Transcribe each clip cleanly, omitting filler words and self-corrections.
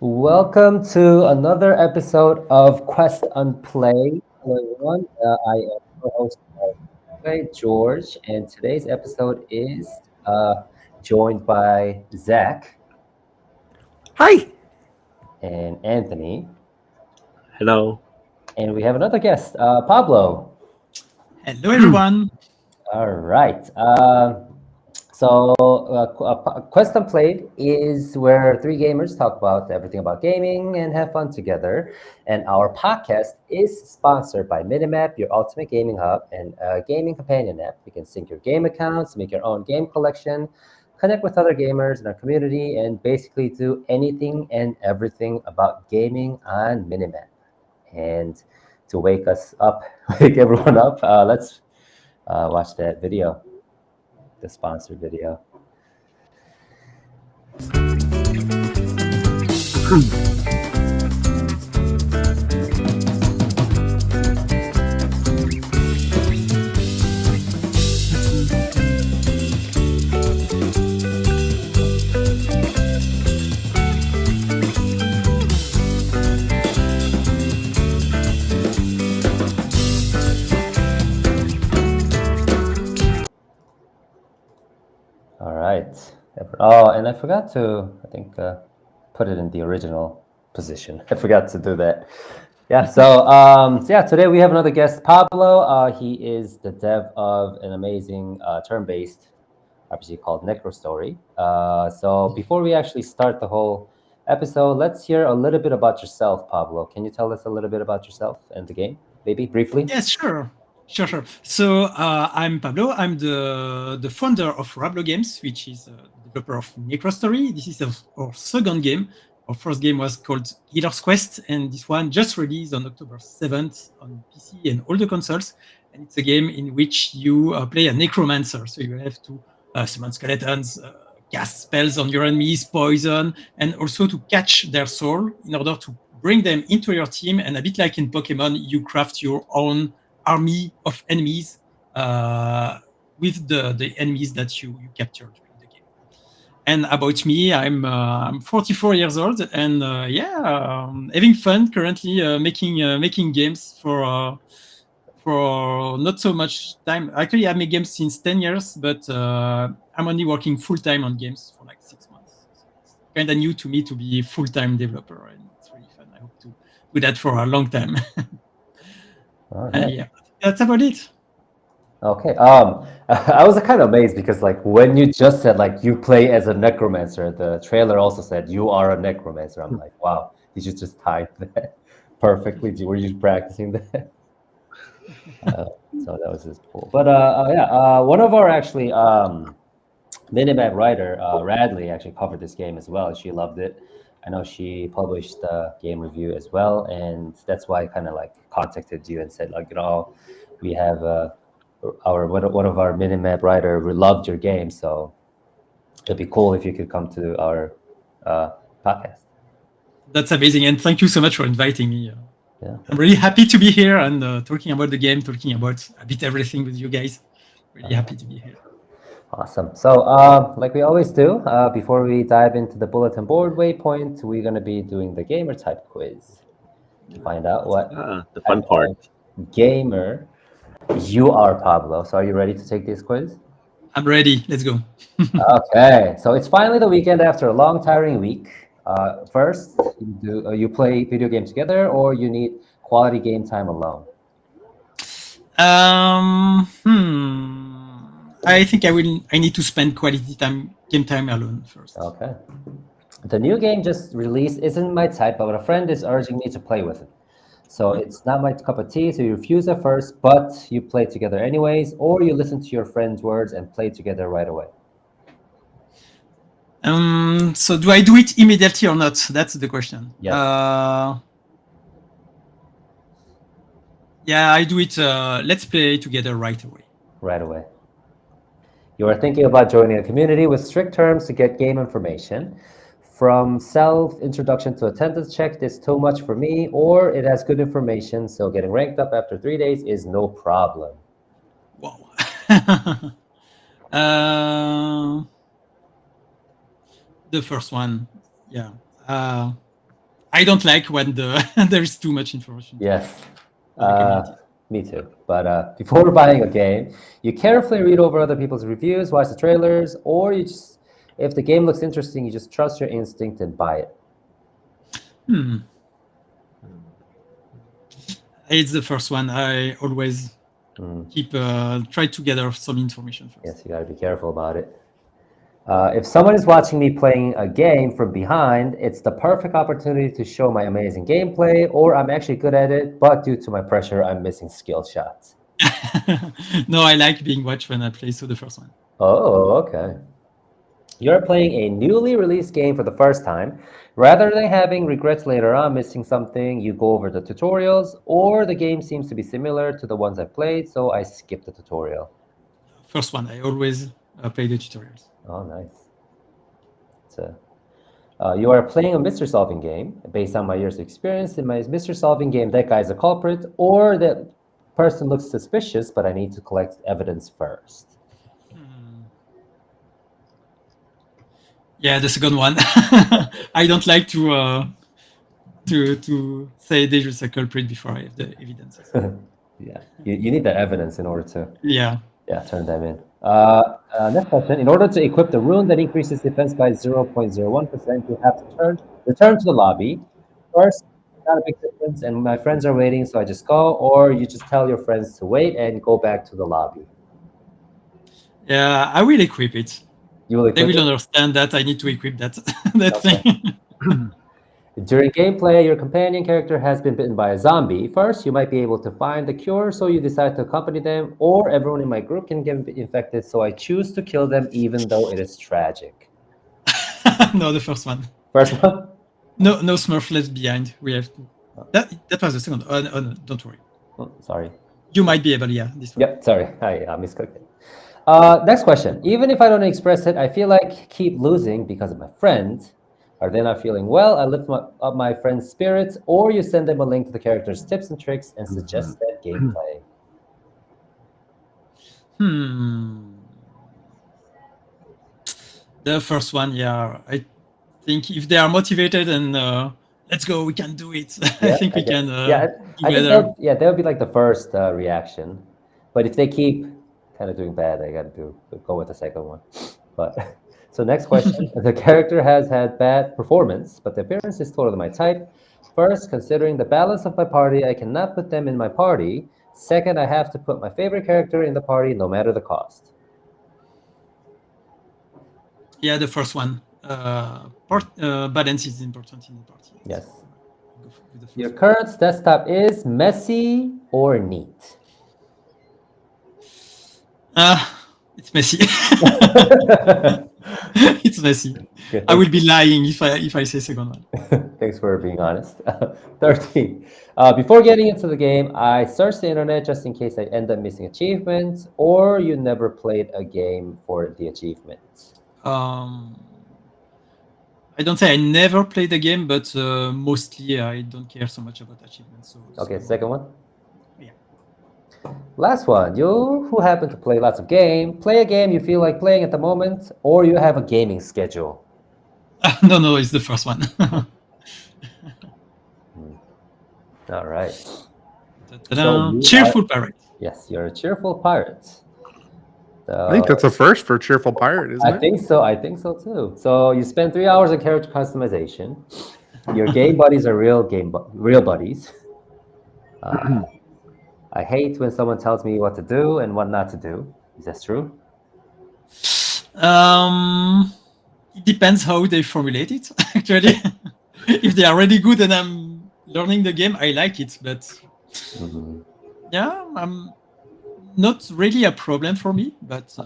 Welcome to another episode of Quest Unplayed. Hello, everyone. I am your host, George, and today's episode is joined by Zach Hi. and Anthony, Hello. and we have another guest, Pablo. Hello, everyone. All right. Quest Unplayed is where three gamers talk about everything about gaming and have fun together. And our podcast is sponsored by Minimap, your ultimate gaming hub and a gaming companion app. You can sync your game accounts, make your own game collection, connect with other gamers in our community, and basically do anything and everything about gaming on Minimap. And to wake us up, wake everyone up, let's watch that video, the sponsor video. All right. Oh, and I forgot to, I think, put it in the original position. I forgot to do that. Yeah. So today we have another guest, Pablo. He is the dev of an amazing turn-based RPG called Necro Story. So before we actually start the whole episode, let's hear a little bit about yourself, Pablo. Can you tell us a little bit about yourself and the game, maybe briefly? Yes, sure. Sure. So I'm Pablo. I'm the founder of Rablo Games, which is a developer of Necro Story. This is our second game. Our first game was called Healer's Quest, and this one just released on October 7th on PC and all the consoles. And it's a game in which you play a Necromancer. So you have to summon skeletons, cast spells on your enemies, poison, and also to catch their soul in order to bring them into your team. And a bit like in Pokemon, you craft your own army of enemies with the enemies that you capture during the game. And about me, I'm 44 years old, and having fun currently making games for not so much time. Actually, I make games since 10 years, but I'm only working full time on games for like 6 months. So it's kind of new to me to be full time developer, and it's really fun. I hope to do that for a long time. Yeah, that's about it. Okay. I was kind of amazed because like when you just said like you play as a necromancer, the trailer also said you are a necromancer. I'm like, wow, did you just type that perfectly? Were you practicing that? So that was just cool. But one of our actually Minimap writer, Radley, actually covered this game as well. She loved it. I know she published the game review as well, and that's why I kind of like contacted you and said like, we have one of our Minimap writer who loved your game, so it'd be cool if you could come to our podcast. That's amazing, and thank you so much for inviting me. Yeah. I'm really happy to be here and talking about the game, talking about a bit everything with you guys. Really happy to be here. Awesome. So, like we always do, before we dive into the bulletin board waypoint, we're going to be doing the gamer type quiz to find out what The fun type part. of gamer you are, Pablo. So, are you ready to take this quiz? I'm ready. Let's go. Okay. So, it's finally the weekend after a long, tiring week. First, you play video games together, or you need quality game time alone? I think I need to spend quality game time alone first. Okay. The new game just released isn't my type, but a friend is urging me to play with it. So it's not my cup of tea, so you refuse at first, but you play together anyways, or you listen to your friend's words and play together right away. So do I do it immediately or not? That's the question. Yes. Yeah, I do it. Let's play together right away. Right away. You are thinking about joining a community with strict terms to get game information. From self-introduction to attendance check, it's too much for me, or it has good information, so getting ranked up after 3 days is no problem. Wow. The first one, yeah. I don't like when there is too much information. Yes. in the community. Me too. But before buying a game, you carefully read over other people's reviews, watch the trailers, or you just, if the game looks interesting, you just trust your instinct and buy it. It's the first one. I always try to gather some information first. Yes, you got to be careful about it. If someone is watching me playing a game from behind, it's the perfect opportunity to show my amazing gameplay, or I'm actually good at it, but due to my pressure, I'm missing skill shots. No, I like being watched when I play, so the first one. Oh, okay. You're playing a newly released game for the first time. Rather than having regrets later on missing something, you go over the tutorials, or the game seems to be similar to the ones I played, so I skip the tutorial. First one, I always play the tutorials. Oh, nice. You are playing a mystery solving game. Based on my years of experience in my mystery solving game, that guy is a culprit, or that person looks suspicious, but I need to collect evidence first. Yeah, the second one. I don't like to say there is a culprit before I have the evidence. Yeah, you need that evidence in order to turn them in. Next question. In order to equip the rune that increases defense by 0.01%, you have to return to the lobby. First, not a big difference, and my friends are waiting, so I just go, or you just tell your friends to wait and go back to the lobby. Yeah, I will equip it. You will equip they will understand that I need to equip that thing. During gameplay, your companion character has been bitten by a zombie. First, you might be able to find the cure, so you decide to accompany them, or everyone in my group can get infected, so I choose to kill them even though it is tragic. No, the first one. First one? No Smurf left behind. We have to. That was the second. Oh, no, don't worry. Oh, sorry. You might be able, this one. Yep, sorry. I misclicked it. Next question. Even if I don't express it, I feel like keep losing because of my friend. Are they not feeling well? I lift up my friend's spirits, or you send them a link to the character's tips and tricks and suggest that gameplay. The first one, yeah. I think if they are motivated and let's go, we can do it. I think we can do better. That would be like the first reaction. But if they keep kind of doing bad, I got to go with the second one. But so next question. The character has had bad performance, but the appearance is totally my type. First, considering the balance of my party, I cannot put them in my party. Second, I have to put my favorite character in the party no matter the cost. Yeah, the first one. Balance is important in the party. Yes. Your current desktop is messy or neat? It's messy. It's messy. Good. I will be lying if I say second one. Thanks for being honest. 13. Before getting into the game, I searched the internet just in case I end up missing achievements, or you never played a game for the achievements. I don't say I never played the game, but mostly I don't care so much about achievements. Okay, second one? Yeah. Last one. You who happen to play lots of games, play a game you feel like playing at the moment, or you have a gaming schedule? No, it's the first one. All right. So cheerful pirate. Yes, you're a cheerful pirate. I think that's a first for cheerful pirate, isn't it? I think so too. So you spend 3 hours on character customization. Your game buddies are real buddies. I hate when someone tells me what to do and what not to do. Is that true? It depends how they formulate it, actually. If they are really good and I'm learning the game, I like it. But yeah, I'm not really a problem for me. But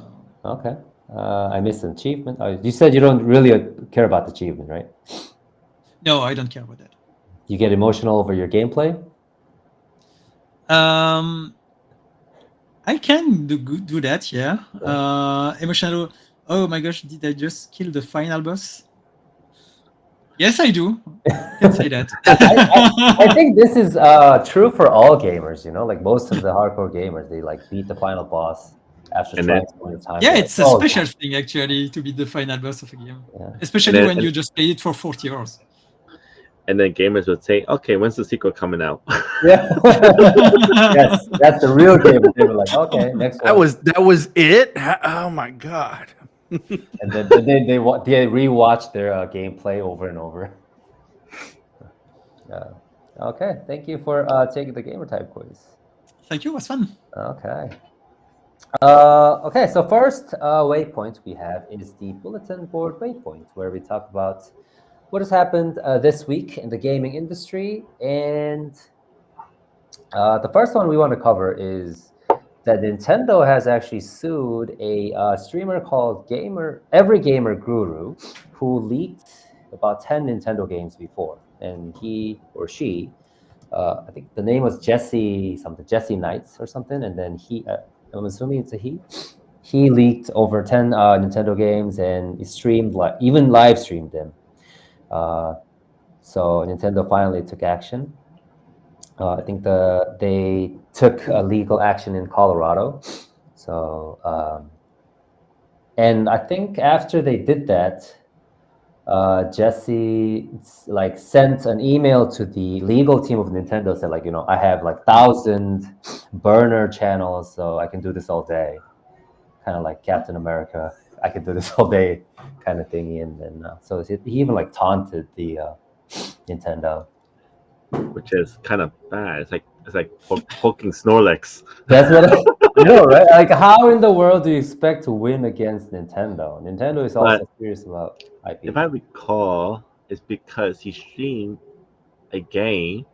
okay. I missed an achievement. You said you don't really care about the achievement, right? No, I don't care about that. You get emotional over your gameplay? I can do that, yeah. Emotional. Oh my gosh, did I just kill the final boss? Yes, I do. I can say that. I think this is true for all gamers, like most of the hardcore gamers, they like beat the final boss after trying so many times. Yeah, it's a special thing actually to beat the final boss of a game. Yeah. Especially when you just play it for 40 hours. and then gamers would say, "Okay, when's the sequel coming out?" Yeah. Yes, that's the real game. They were like, okay, next one. That was it. Oh my god. And then they rewatch their gameplay over and over. Okay, thank you for taking the gamer type quiz. Thank you. It was fun. Okay. Okay, so first waypoint we have is the bulletin board waypoint, where we talk about what has happened this week in the gaming industry. And the first one we want to cover is that Nintendo has actually sued a streamer called Every Gamer Guru, who leaked about 10 Nintendo games before. And he or she, I think the name was Jesse Knights or something. And then I'm assuming it's a he. He leaked over 10 Nintendo games and he even live streamed them. So Nintendo finally took action. I think they took legal action in Colorado. So, and I think after they did that, Jesse sent an email to the legal team of Nintendo, said I have 1,000 burner channels, so I can do this all day, kind of like Captain America. I can do this all day, kind of thingy. And then so he even taunted the Nintendo, which is kind of bad. It's like poking Snorlax. That's what I know, right? How in the world do you expect to win against Nintendo? Nintendo is also serious about IP. If I recall, it's because he streamed a game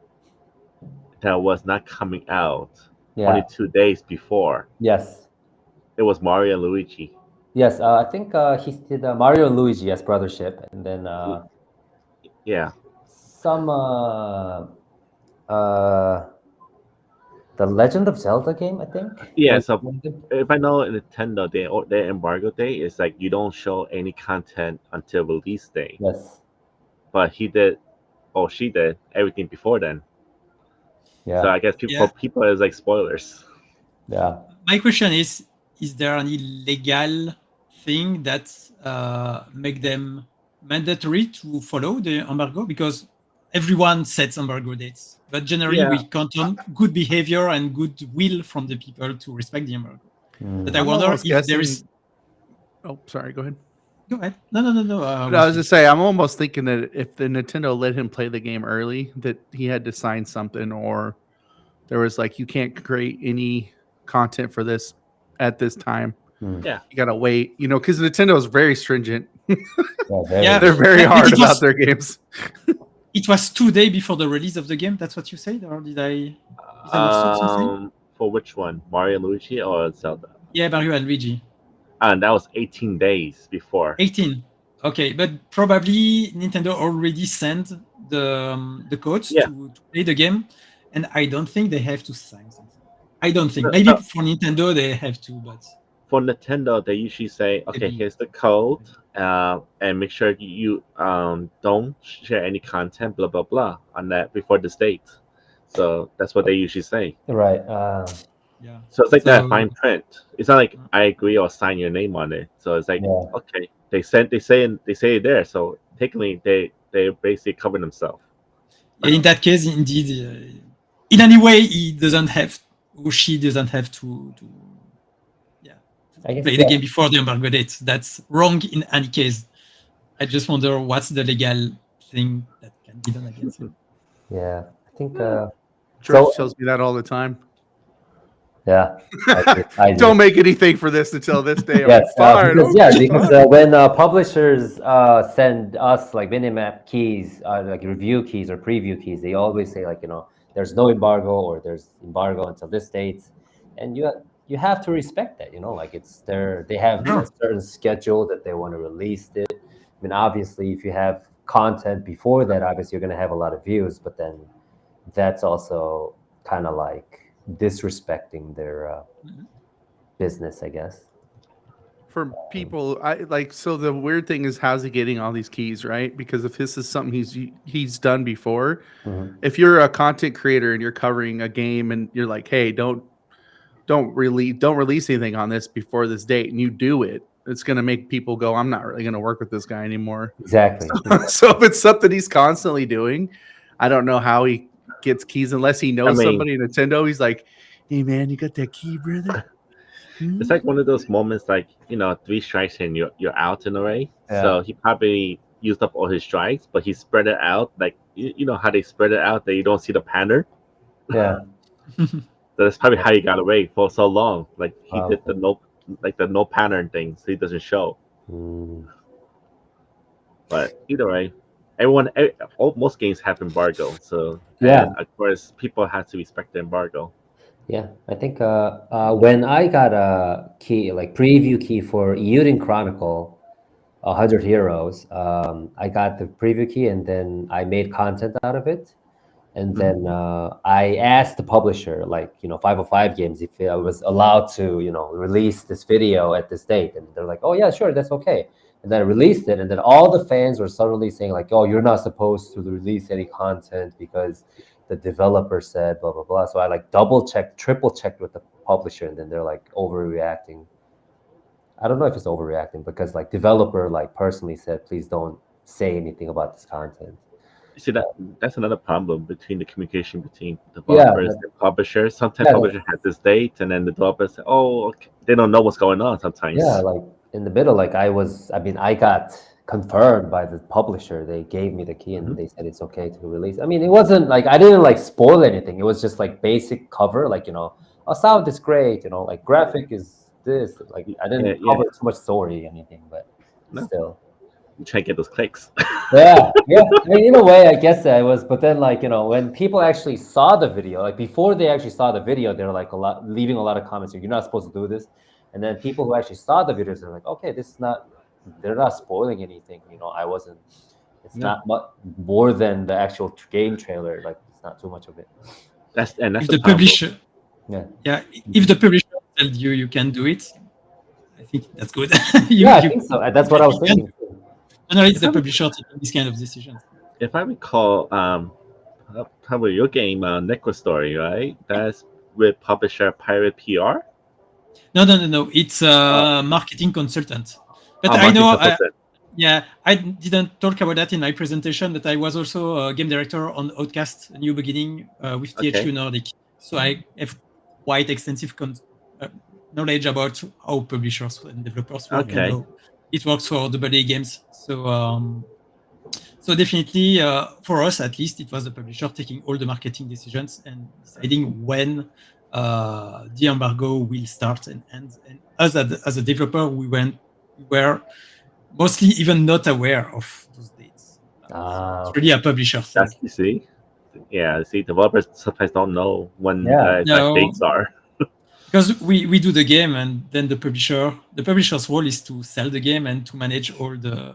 that was not coming out 22 days before. Yes. It was Mario and Luigi. Yes, I think he did Mario and Luigi as Brothership, and then yeah, some the Legend of Zelda game, I think. Yeah, so if I know Nintendo, their embargo day is you don't show any content until release day. Yes. But he did, or she did, everything before then. Yeah. So I guess people is spoilers. Yeah. My question is there any legal thing that make them mandatory to follow the embargo? Because everyone sets embargo dates, but generally we count on good behavior and goodwill from the people to respect the embargo. But I wonder if there is. Oh, sorry. Go ahead. Go ahead. No. I was just say I'm almost thinking that if the Nintendo let him play the game early, that he had to sign something, or there was you can't create any content for this at this time. Yeah, you gotta wait. Because Nintendo is very stringent. They're very hard about their games. It was 2 days before the release of the game. That's what you said, or did I misunderstood something? For which one, Mario and Luigi or Zelda? Yeah, Mario and Luigi. And that was 18 days before. 18. Okay, but probably Nintendo already sent the codes to play the game, and I don't think they have to sign something. I don't think. Maybe for Nintendo they have to, but for Nintendo they usually say, okay, here's the code, and make sure you don't share any content, blah blah blah, on that before this date. So that's what they usually say. Right. Yeah. So it's that fine print. It's not I agree or sign your name on it. So it's okay, they say it there. So technically they basically cover themselves. In that case, indeed, in any way, he doesn't have or she doesn't have to play the game before the embargo date. That's wrong in any case. I just wonder what's the legal thing that can be done against him. Yeah, I think George tells me that all the time. Yeah, I don't make anything for this until this day. Yes, because when publishers send us Minimap keys, review keys or preview keys, they always say there's no embargo or there's embargo until this date, and you have to respect that. They have a certain schedule that they want to release it. I mean, obviously, if you have content before that, obviously you're going to have a lot of views, but then that's also kind of disrespecting their business, I guess. For people, so the weird thing is, how's he getting all these keys, right? Because if this is something he's done before, if you're a content creator and you're covering a game and you're hey, don't release anything on this before this date, and you do it, it's going to make people go, I'm not really going to work with this guy anymore. Exactly. So if it's something he's constantly doing, I don't know how he gets keys unless he knows somebody in Nintendo. He's like, hey man, you got that key, brother? It's like one of those moments, like 3 strikes and you're out in a way. Yeah. So he probably used up all his strikes, but he spread it out. Like you know how they spread it out that you don't see the pattern. Yeah. That's probably how he got away for so long. Like he Wow. did the no pattern thing, so he doesn't show. But either way, most games have embargo. So and of course, people have to respect the embargo. Yeah, I think when I got a key, like preview key for Euden Chronicle, 100 Heroes, I got the preview key and then I made content out of it. And then I asked the publisher, like, 505 Games, if I was allowed to, release this video at this date. And they're like, oh, yeah, sure, that's okay. And then I released it. And then all the fans were suddenly saying, like, oh, you're not supposed to release any content because the developer said blah, blah, blah. So I like double-checked, triple-checked with the publisher. And then they're like overreacting. I don't know if it's overreacting because like developer like personally said, please don't say anything about this content. See that's another problem between the communication between developers and publishers. Sometimes publishers have this date, and then the developers say, "Oh, okay." They don't know what's going on sometimes. Yeah, like in the middle, like I got confirmed by the publisher. They gave me the key and they said it's okay to release. I mean, it wasn't like I didn't like spoil anything. It was just like basic cover, like sound is great, like graphic is this. Like I didn't cover too much story or anything, but still. You try to get those clicks. yeah. I mean, in a way, I guess I was. But then, like when people actually saw the video, like before they actually saw the video, they're like leaving a lot of comments. You're not supposed to do this. And then people who actually saw the videos, they're like, okay, this is not. They're not spoiling anything. I wasn't. It's not much more than the actual game trailer. Like it's not too much of it. That's if the publisher. Yeah. If the publisher tells you can do it, I think that's good. I think so. That's what I was thinking. No, it's the publisher taking this kind of decisions. If I recall, probably your game, Necro Story, right? That's with publisher Pirate PR? No. It's a marketing consultant. But I know, I didn't talk about that in my presentation, but I was also a game director on Outcast, A New Beginning with THQ Nordic. So I have quite extensive knowledge about how publishers and developers work and how it works for AA games. So definitely for us, at least, it was the publisher taking all the marketing decisions and deciding when the embargo will start and end. And us as a developer, we were mostly even not aware of those dates. So it's really a publisher thing. You see? Yeah, developers sometimes don't know when dates are. Because we do the game, and then the publisher's role is to sell the game and to manage all the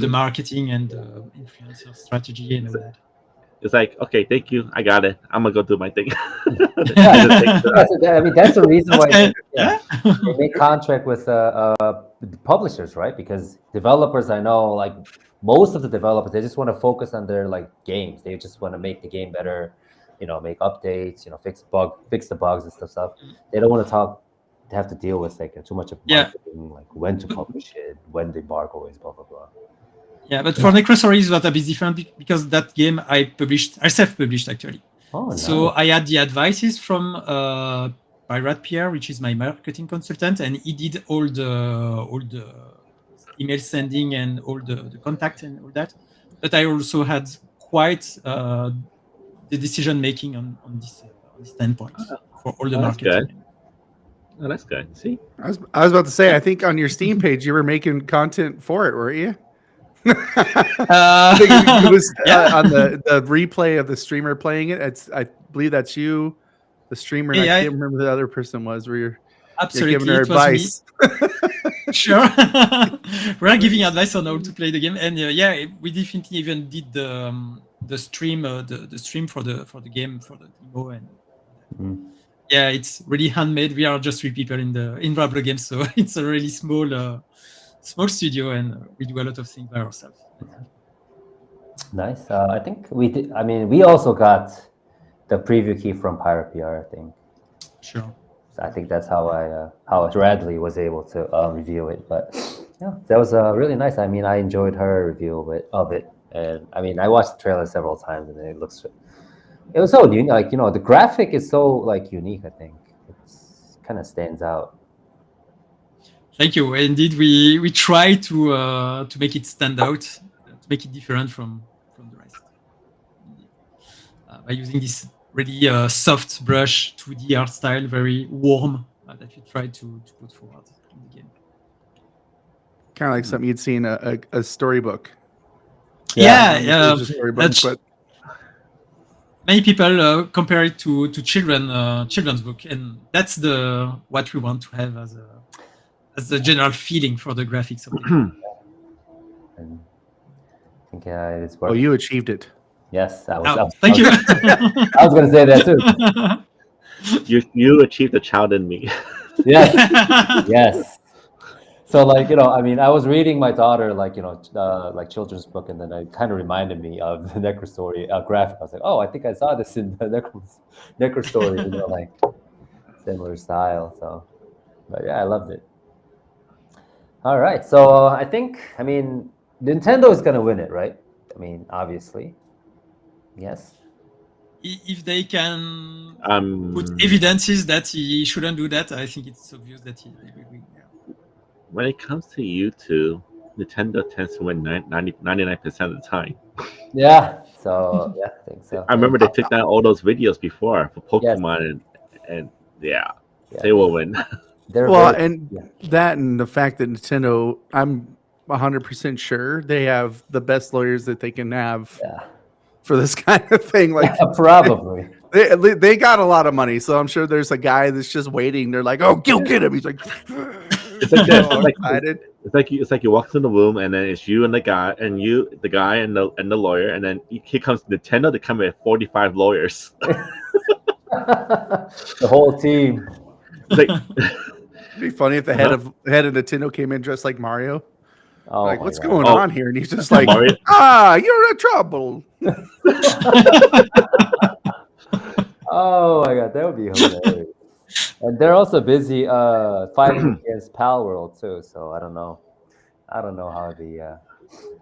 marketing and the influencer strategy and all that. It's like, okay, thank you, I got it. I'm gonna go do my thing. I mean, that's the reason why they make contract with publishers, right? Because developers, I know, like most of the developers, they just want to focus on their like games. They just want to make the game better. Make updates, fix the bugs and stuff. They don't want to have to deal with like too much of marketing, like when to publish it, when the embargo is, blah blah blah. Yeah, but for Necro Story is what a bit different because that game I self-published actually. So I had the advices from Pirate Pierre, which is my marketing consultant, and he did all the email sending and all the contact and all that. But I also had quite the decision making on this standpoint for all the marketing. Good. Oh, that's good. See, I was about to say, I think on your Steam page you were making content for it, weren't you? I think it was on the replay of the streamer playing it. I believe that's you, the streamer. And I can't remember who the other person was. Where you're giving her advice. Sure, we're giving advice on how to play the game, and we definitely even did the stream, the stream for the game for the demo, and it's really handmade. We are just 3 people in Rablo Game, so it's a really small studio, and we do a lot of things by ourselves. Nice. I think we did. I mean, we also got the preview key from Pirate PR, I think. Sure. I think that's how Radley was able to review it. But yeah, that was really nice. I mean, I enjoyed her review of it, and I mean, I watched the trailer several times, and it was so unique. Like, you know, the graphic is so like unique. I think it's kind of stands out. Thank you. Indeed, we try to make it stand out, to make it different from the rest. By using this really soft brush 2D art style, very warm, that we try to put forward in the game. Kind of like something you'd see in a storybook. Yeah, Just a storybook, but many people compare it to children's book, and that's what we want to have as the general feeling for the graphics of the game. And I think it's well, you achieved it. Yes, thank you. I was going to say that too. You achieved the child in me. Yes, yes. So, like, you know, I mean, I was reading my daughter, like, you know, like children's book, and then it kind of reminded me of the Necro Story graphic. I was like, oh, I think I saw this in the Necro Story, you know, like similar style. So, but yeah, I loved it. All right, so I mean, Nintendo is gonna win it, right? I mean, obviously, yes. If they can put evidences that he shouldn't do that, I think it's obvious that they will win. Yeah. When it comes to YouTube, Nintendo tends to win 99% of the time. Yeah, so yeah, I think so. I remember they took down all those videos before for Pokemon, and yeah, they will win. That and the fact that Nintendo, I'm 100% sure they have the best lawyers that they can have for this kind of thing. Like, probably they got a lot of money, so I'm sure there's a guy that's just waiting. They're like, "Oh, go get him!" He's like, "It's like this. It's like you walk in the room, and then it's you and the guy, and the lawyer, and then here comes Nintendo to come with 45 lawyers. The whole team. Like, it'd be funny if the head of Nintendo came in dressed like Mario. Oh, like, what's going on here? And he's just like, Mario? You're in trouble. Oh my god, that would be hilarious. And they're also busy fighting against Pal World too, so I don't know how the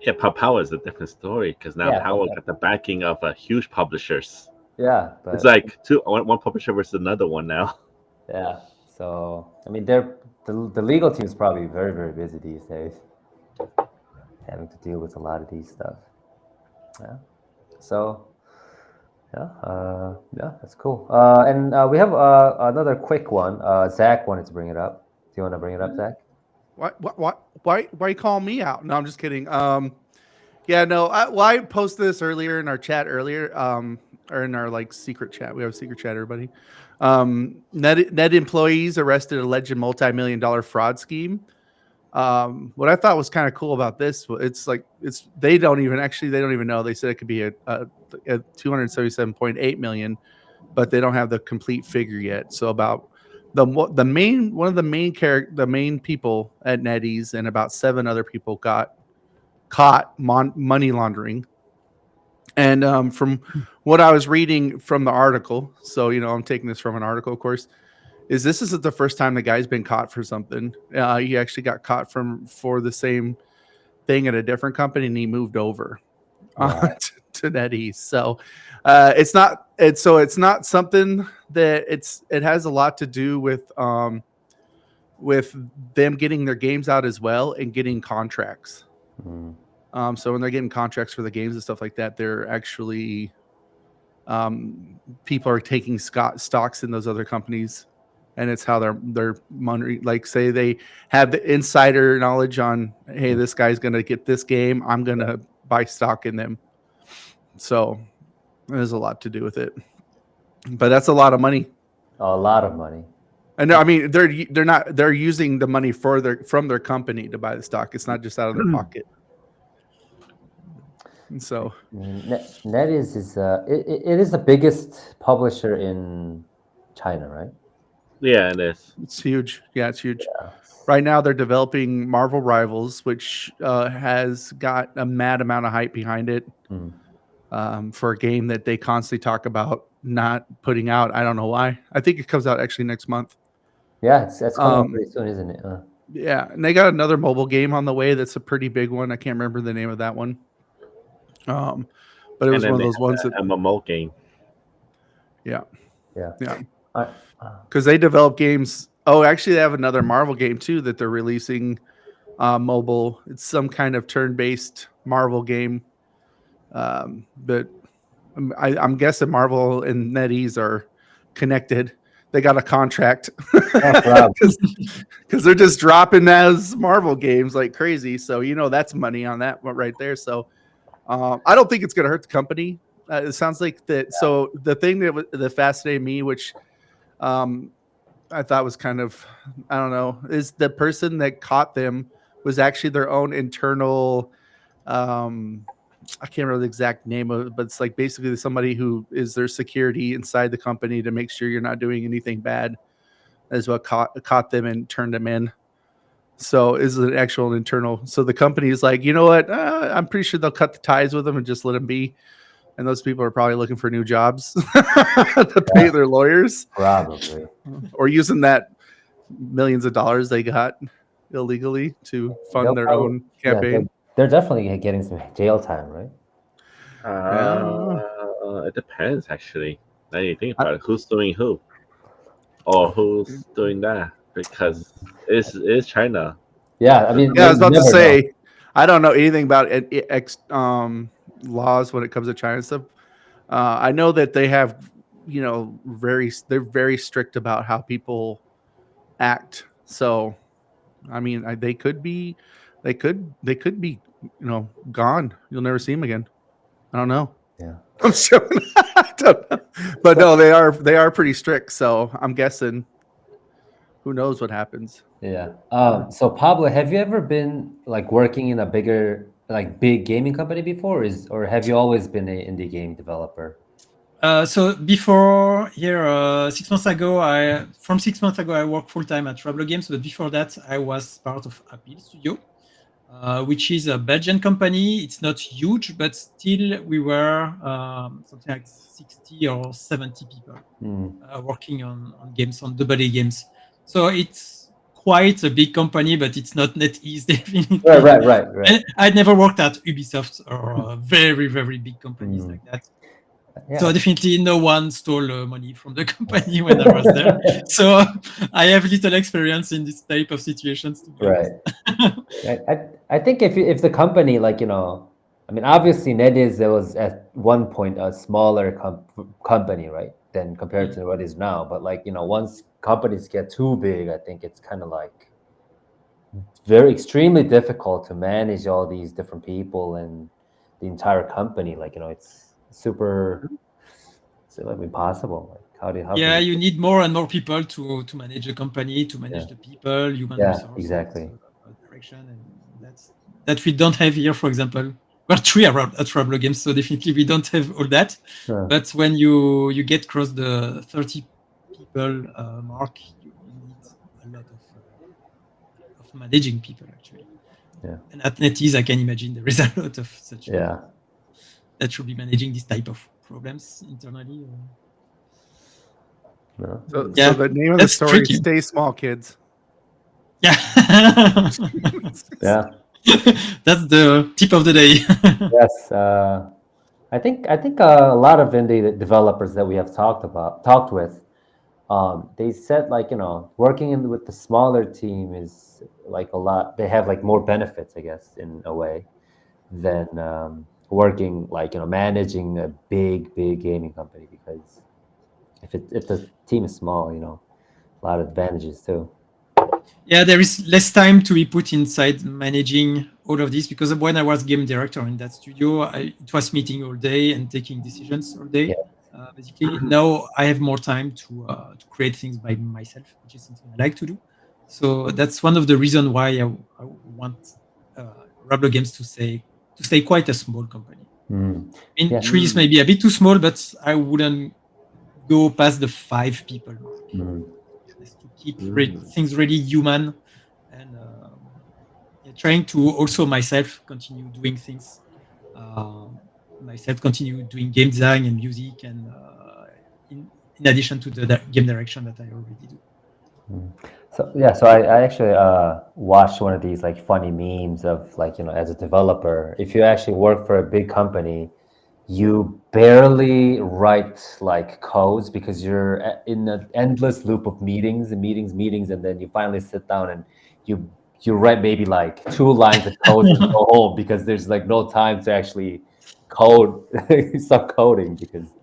yeah, Pal is a different story because now Pal got the backing of huge publishers. Yeah, but it's like one publisher versus another one now. Yeah, so I mean, the legal team is probably very, very busy these days, having to deal with a lot of these stuff. Yeah, so yeah, that's cool. And we have another quick one. Zach wanted to bring it up. Do you want to bring it up, Zach? Why you call me out? No, I'm just kidding. Yeah, no. I posted this earlier in our chat or in our like secret chat. We have a secret chat, everybody. Net employees arrested alleged multi-million-dollar fraud scheme. What I thought was kind of cool about this, they don't even know. They said it could be a 277.8 but they don't have the complete figure yet. So about the main people at Netease and about 7 other people got caught money laundering. And from what I was reading from the article, so I'm taking this from an article, of course, this isn't the first time the guy's been caught for something. He actually got caught for the same thing at a different company, and he moved over to Netease. So it's not something that it has a lot to do with them getting their games out as well and getting contracts. So when they're getting contracts for the games and stuff like that, they're actually people are taking stocks in those other companies, and it's how their money. Like, say they have the insider knowledge on, hey, this guy's gonna get this game, I'm gonna buy stock in them. So there's a lot to do with it, but that's a lot of money. A lot of money. And I mean, they're using the money from their company to buy the stock. It's not just out of their pocket. And so Netease is it is the biggest publisher in China, right? Yeah, it is. It's huge. Yeah, it's huge. Yeah. Right now, they're developing Marvel Rivals, which has got a mad amount of hype behind it for a game that they constantly talk about not putting out. I don't know why. I think it comes out actually next month. Yeah, it's coming out Um, pretty soon, isn't it? Yeah, and they got another mobile game on the way that's a pretty big one. I can't remember the name of that one. But it And was then one of they those ones have that, the MMO game. Yeah. yeah, I, because they develop games. Oh, actually, they have another Marvel game too that they're releasing mobile. It's some kind of turn-based Marvel game. But I'm guessing Marvel and NetEase are connected. They got a contract oh, wow. because they're just dropping those Marvel games like crazy. So that's money on that one right there. So I don't think it's going to hurt the company. It sounds like that. So the thing that fascinated me, which um, I thought was kind of, I don't know, is the person that caught them was actually their own internal. I can't remember the exact name of it, but it's like basically somebody who is their security inside the company to make sure you're not doing anything bad. Is what caught them and turned them in. So is an actual internal. So the company is like, you know what? I'm pretty sure they'll cut the ties with them and just let them be. And those people are probably looking for new jobs to pay their lawyers, Probably. or using that millions of dollars they got illegally to fund their own campaign. They're definitely getting some jail time, right? It depends, actually. Now you think I- about it, who's doing who, or who's doing that? Because it's China. Yeah, I mean, Yeah, I was you about to never know. say, I don't know anything about laws when it comes to China stuff. I know that they have, they're very strict about how people act. So, I mean, they could be, gone. You'll never see them again. I don't know. Yeah. I'm sure. I don't know. But no, they are pretty strict. So I'm guessing. Who knows what happens? Yeah. So Pablo, have you ever been like working in a big gaming company before, or have you always been an indie game developer? So before here, 6 months ago, from 6 months ago, I worked full time at Rablo Games. But before that, I was part of Appeal Studio, which is a Belgian company. It's not huge, but still we were something like 60 or 70 people working on games, on double A games. So it's quite a big company, but it's not NetEase definitely. Right. I'd never worked at Ubisoft or very, very big companies like that. Yeah. So definitely no one stole money from the company when I was there. So I have little experience in this type of situations, to be honest. I think if the company, I mean, obviously Netease, there was at one point a smaller company, right, than compared to what is now. But once companies get too big, I think it's kind of like very extremely difficult to manage all these different people and the entire company. It's super, it's like impossible. Like how Yeah, can you need more and more people to manage a company, to manage the people, human resources, exactly. direction, and that we don't have here. For example, we're three at Rablo Games, so definitely we don't have all that. But when you get across the 30 people mark, you need a lot of managing people, actually. Yeah. And at NetEase, I can imagine there is a lot of such Yeah. that should be managing this type of problems internally. So the name of the story is "Stay Small, Kids." Yeah. Yeah. That's the tip of the day. Yes. I think a lot of indie developers that we have talked with, they said working with the smaller team is like a lot. They have like more benefits, I guess, in a way, than working managing a big gaming company, because if the team is small, a lot of advantages too. Yeah, there is less time to be put inside managing all of this, because when I was game director in that studio, it was meeting all day and taking decisions all day. Basically, now I have more time to create things by myself, which is something I like to do. So that's one of the reasons why I want Rablo Games to stay quite a small company. I mean, trees may be a bit too small, but I wouldn't go past the 5 people mark. To keep things really human, and trying to also myself continue doing things, continue doing game design and music, and in addition to the game direction that I already do. So I actually watched one of these like funny memes of like, as a developer, if you actually work for a big company, you barely write like codes because you're in an endless loop of meetings and meetings, and then you finally sit down and you write maybe like 2 lines of code and go home because there's like no time to actually code, start coding because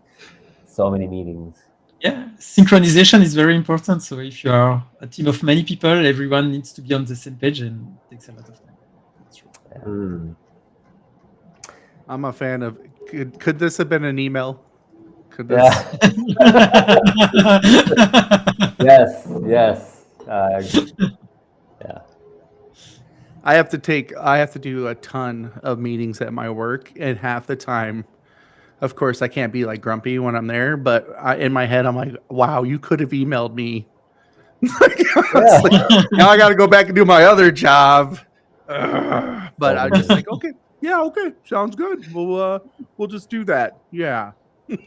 so many meetings. Yeah, synchronization is very important. So if you are a team of many people, everyone needs to be on the same page, and it takes a lot of time. That's true. Hmm. I'm a fan of. Could this have been an email? Could this? Yeah. Yes. Yeah. I have to do a ton of meetings at my work, and half the time, of course, I can't be like grumpy when I'm there. But in my head, I'm like, "Wow, you could have emailed me." Yeah. Now I got to go back and do my other job. But I'm just like, okay, yeah, okay, sounds good. We'll just do that. Yeah. Yeah,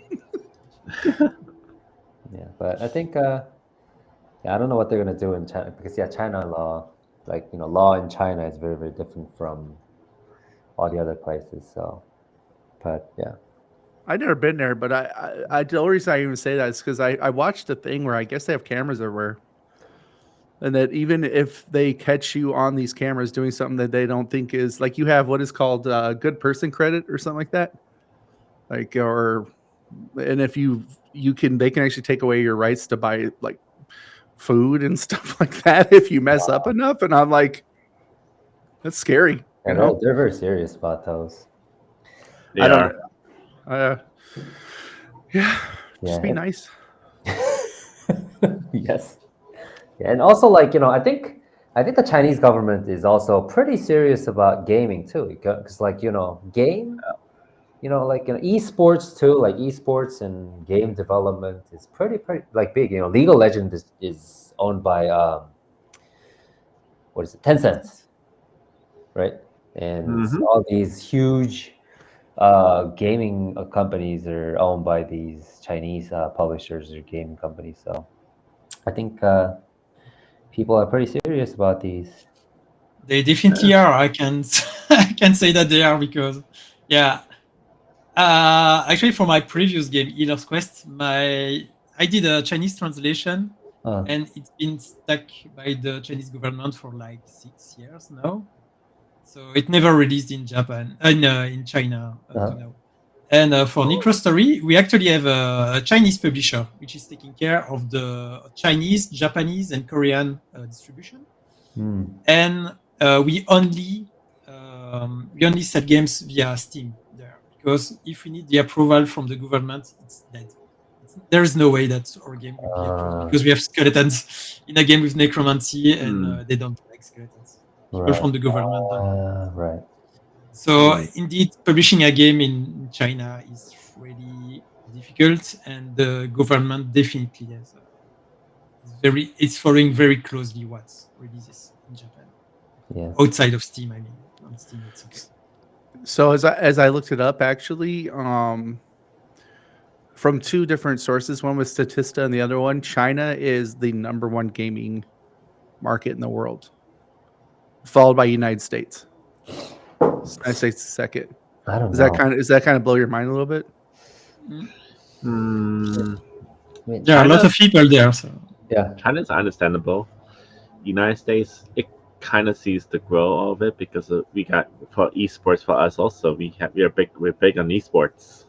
but I think I don't know what they're gonna do in China because China law, like law in China is very, very different from all the other places. So, but yeah. I've never been there, but I the only reason I even say that is because I watched a thing where I guess they have cameras everywhere. And that even if they catch you on these cameras doing something that they don't think is like you have what is called good person credit or something like that, like and if they can actually take away your rights to buy like food and stuff like that if you mess up enough. And I'm like, that's scary. And they're very serious about those. They I don't. are. Just be nice. Yes. Yeah, and also like I think the Chinese government is also pretty serious about gaming too, because like game, like esports too, like esports and game development is pretty like big. League of Legends is owned by what is it, Tencent, right? And all these huge gaming companies are owned by these Chinese publishers or gaming companies. So I think people are pretty serious about these. They definitely are. I can I can say that they are because actually for my previous game Healer's Quest, I did a Chinese translation and it's been stuck by the Chinese government for like 6 years now. So it never released in Japan in China up to now. And for Necro Story, we actually have a Chinese publisher which is taking care of the Chinese, Japanese, and Korean distribution. And we only sell games via Steam there because if we need the approval from the government, it's dead. There is no way that our game would be approved because we have skeletons in a game with necromancy, and they don't like skeletons. People from the government don't. Right. So indeed, publishing a game in China is really difficult, and the government definitely has it's following very closely what releases in Japan. Yeah. Outside of Steam, I mean, on Steam it's okay. So as I looked it up, actually, from 2 different sources, one was Statista and the other one, China is the #1 gaming market in the world, followed by United States. United States is second. I don't know. Does that kind of blow your mind a little bit? There are a lot of people there, so yeah, China's understandable. United States, it kind of sees the growth of it because we got for esports for us also. We're big on esports.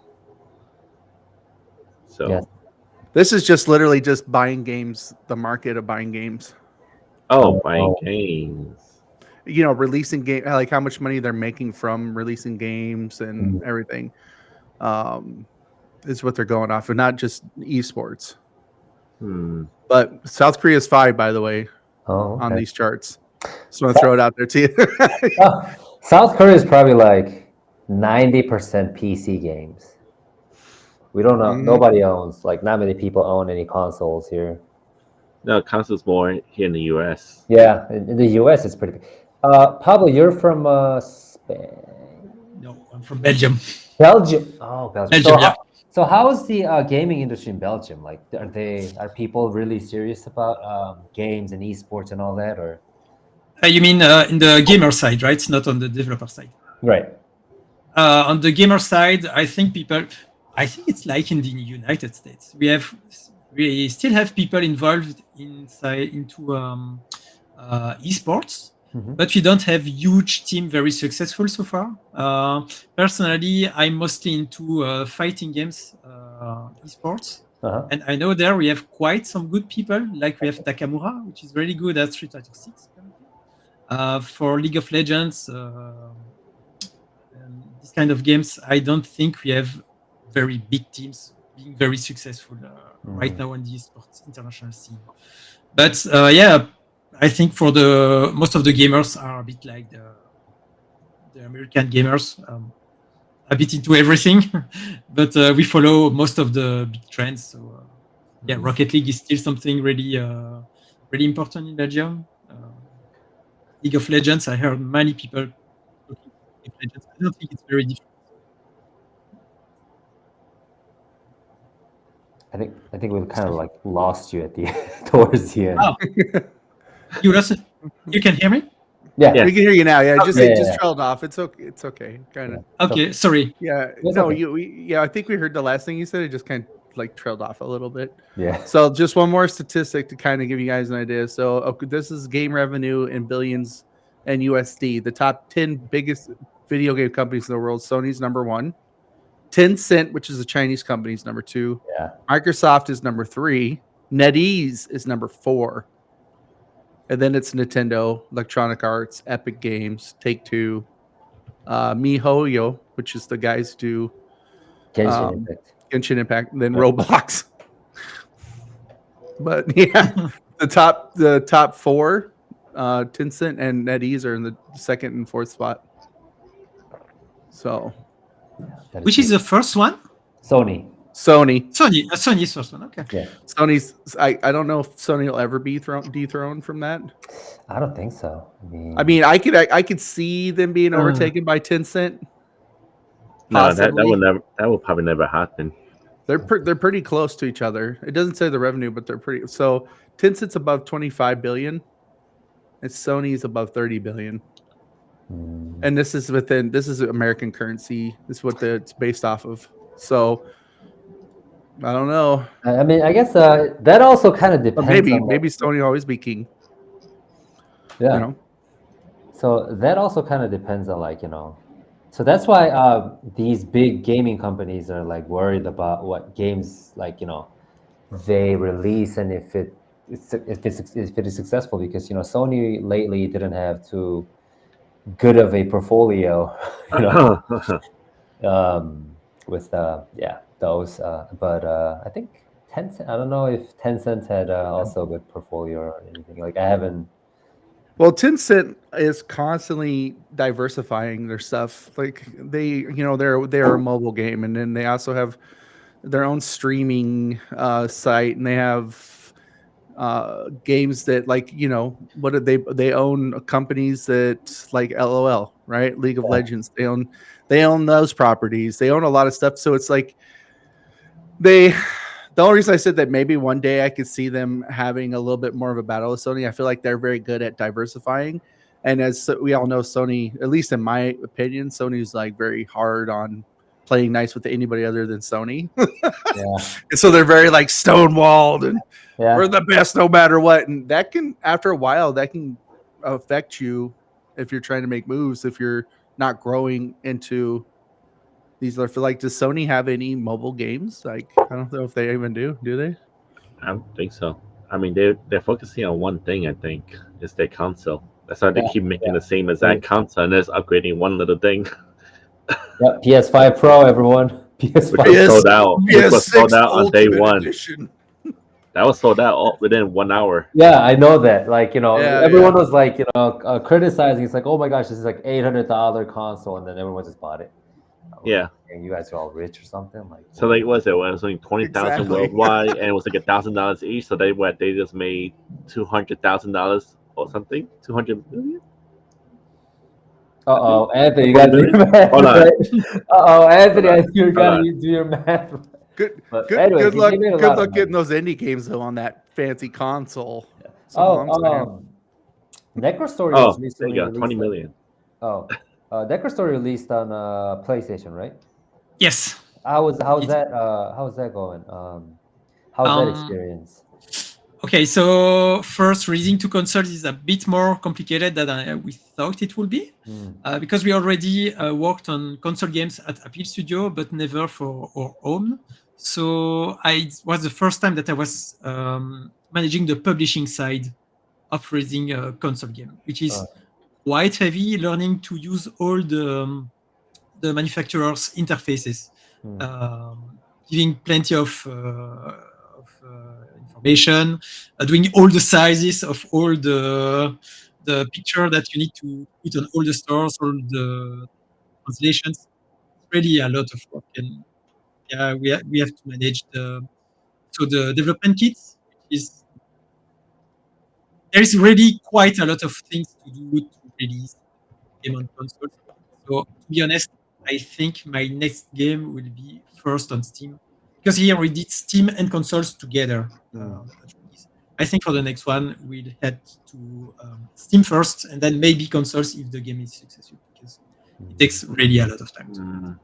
So yes. This is just literally just buying games, the market of buying games. buying games. Releasing game, like how much money they're making from releasing games and everything. Is what they're going off of, not just esports. But South Korea is 5, by the way, on these charts. Just want to throw it out there to you. South Korea is probably like 90% PC games. We don't know. Nobody owns, like, not many people own any consoles here. No, consoles more here in the US. Yeah, in the US it's pretty big. Pablo, you're from Spain? no, I'm from Belgium. Belgium. Oh, Belgium. Belgium, yeah. So how is the gaming industry in Belgium? Like, are people really serious about games and esports and all that, or? You mean in the gamer side, right? Not on the developer side. Right. On the gamer side, I think it's like in the United States. We still have people involved into esports, Mhm. but we don't have huge team very successful so far. Personally, I'm mostly into fighting games, esports. Uh-huh. And I know there we have quite some good people, like we have Takamura, which is really good at Street Fighter 6 currently. For League of Legends, and this kind of games, I don't think we have very big teams being very successful right now on the esports international scene. But yeah, I think for the most of the gamers are a bit like the American gamers, a bit into everything. But we follow most of the big trends. So yeah, Rocket League is still something really really important in Belgium. League of Legends, I heard many people talking about League of Legends. I don't think it's very different. I think we kind of like lost you at the towards the end. Oh. You lost it? You can hear me? Yeah. Yeah. We can hear you now. Yeah, just Yeah, it just yeah. trailed off. It's okay. It's okay. Kind of. Okay, sorry. Yeah. It's No, okay. yeah, I think we heard the last thing you said. It just kind of like trailed off a little bit. Yeah. So just one more statistic to kind of give you guys an idea. So this is game revenue in billions and USD. The top 10 biggest video game companies in the world. Sony's number 1. Tencent, which is a Chinese company, is number 2. Yeah. Microsoft is number 3. NetEase is number 4. And then it's Nintendo, Electronic Arts, Epic Games, Take-Two, MiHoYo, which is the guys who do Genshin Impact. Genshin Impact, and then Roblox. But yeah, the top 4, Tencent and NetEase are in the second and fourth spot. So, Which is the first one? Sony. Sony's first one. Okay. Yeah. Sony's. I don't know if Sony will ever be dethroned from that. I don't think so. I mean, I could see them being overtaken by Tencent. No, that will never. That will probably never happen. They're pretty close to each other. It doesn't say the revenue, but they're pretty. So Tencent's above 25 billion, and Sony's above 30 billion. And this is American currency. This is what it's based off of. So I don't know. I mean, I guess that also kind of depends. Maybe Sony will always be king. Yeah. You know? So that also kind of depends on So that's why these big gaming companies are like worried about what games they release and if it is successful, because Sony lately didn't have too good of a portfolio with those but I think Tencent, I don't know if Tencent had also a good portfolio or anything. Like I haven't. Well, Tencent is constantly diversifying their stuff. Like they're a mobile game, and then they also have their own streaming site, and they have games that what did they own companies that like LOL, right? League of Legends. They own those properties. They own a lot of stuff. So it's like the only reason I said that maybe one day I could see them having a little bit more of a battle with Sony, I feel like they're very good at diversifying. And as we all know, Sony, at least in my opinion, Sony's like very hard on playing nice with anybody other than Sony. And so they're very like stonewalled and we're the best no matter what. And that can, after a while, that can affect you if you're trying to make moves, if you're not growing into these. I feel like, does Sony have any mobile games? Like, I don't know if they even do. Do they? I don't think so. I mean, they're focusing on one thing. I think is their console. That's why they keep making the same exact console and just upgrading one little thing. PS5 Pro, everyone. PS5 Which was sold out. Which was sold out on day one. Edition. That was sold out within 1 hour. Yeah, I know that. Like, everyone was like, criticizing. It's like, oh my gosh, this is like $800 console, and then everyone just bought it. Yeah. And you guys are all rich or something. Like, so like, what was it? Well, it was only 20,000 worldwide, and it was like $1,000 each. So they just made $200,000 or something. 200 million. Anthony, you gotta do your math. Hold on. Right? Anthony, you gotta do your math. Good, But good, anyways, good luck. they made a Good lot of luck getting money. those indie games though on that fancy console. That's all I'm saying. Necro Story was Oh, there you recently go. 20 released. million. Necro Story released on PlayStation, right? Yes. How's Indeed. that going? How's that Um, experience? Okay, so first, releasing to consoles is a bit more complicated than we thought it would be, because we already worked on console games at Appeal Studio, but never for our own. So it was the first time that I was managing the publishing side of releasing a console game, which is quite heavy, learning to use all the manufacturer's interfaces, giving plenty of information, doing all the sizes of all the picture that you need to put on all the stores, all the translations. It's really a lot of work, and yeah, we have to manage the development kits, which is there is really quite a lot of things to do to release game on consoles. So to be honest, I think my next game will be first on Steam, because here we did Steam and consoles together at release. I think for the next one we'll head to Steam first, and then maybe consoles if the game is successful, because it takes really a lot of time to do it.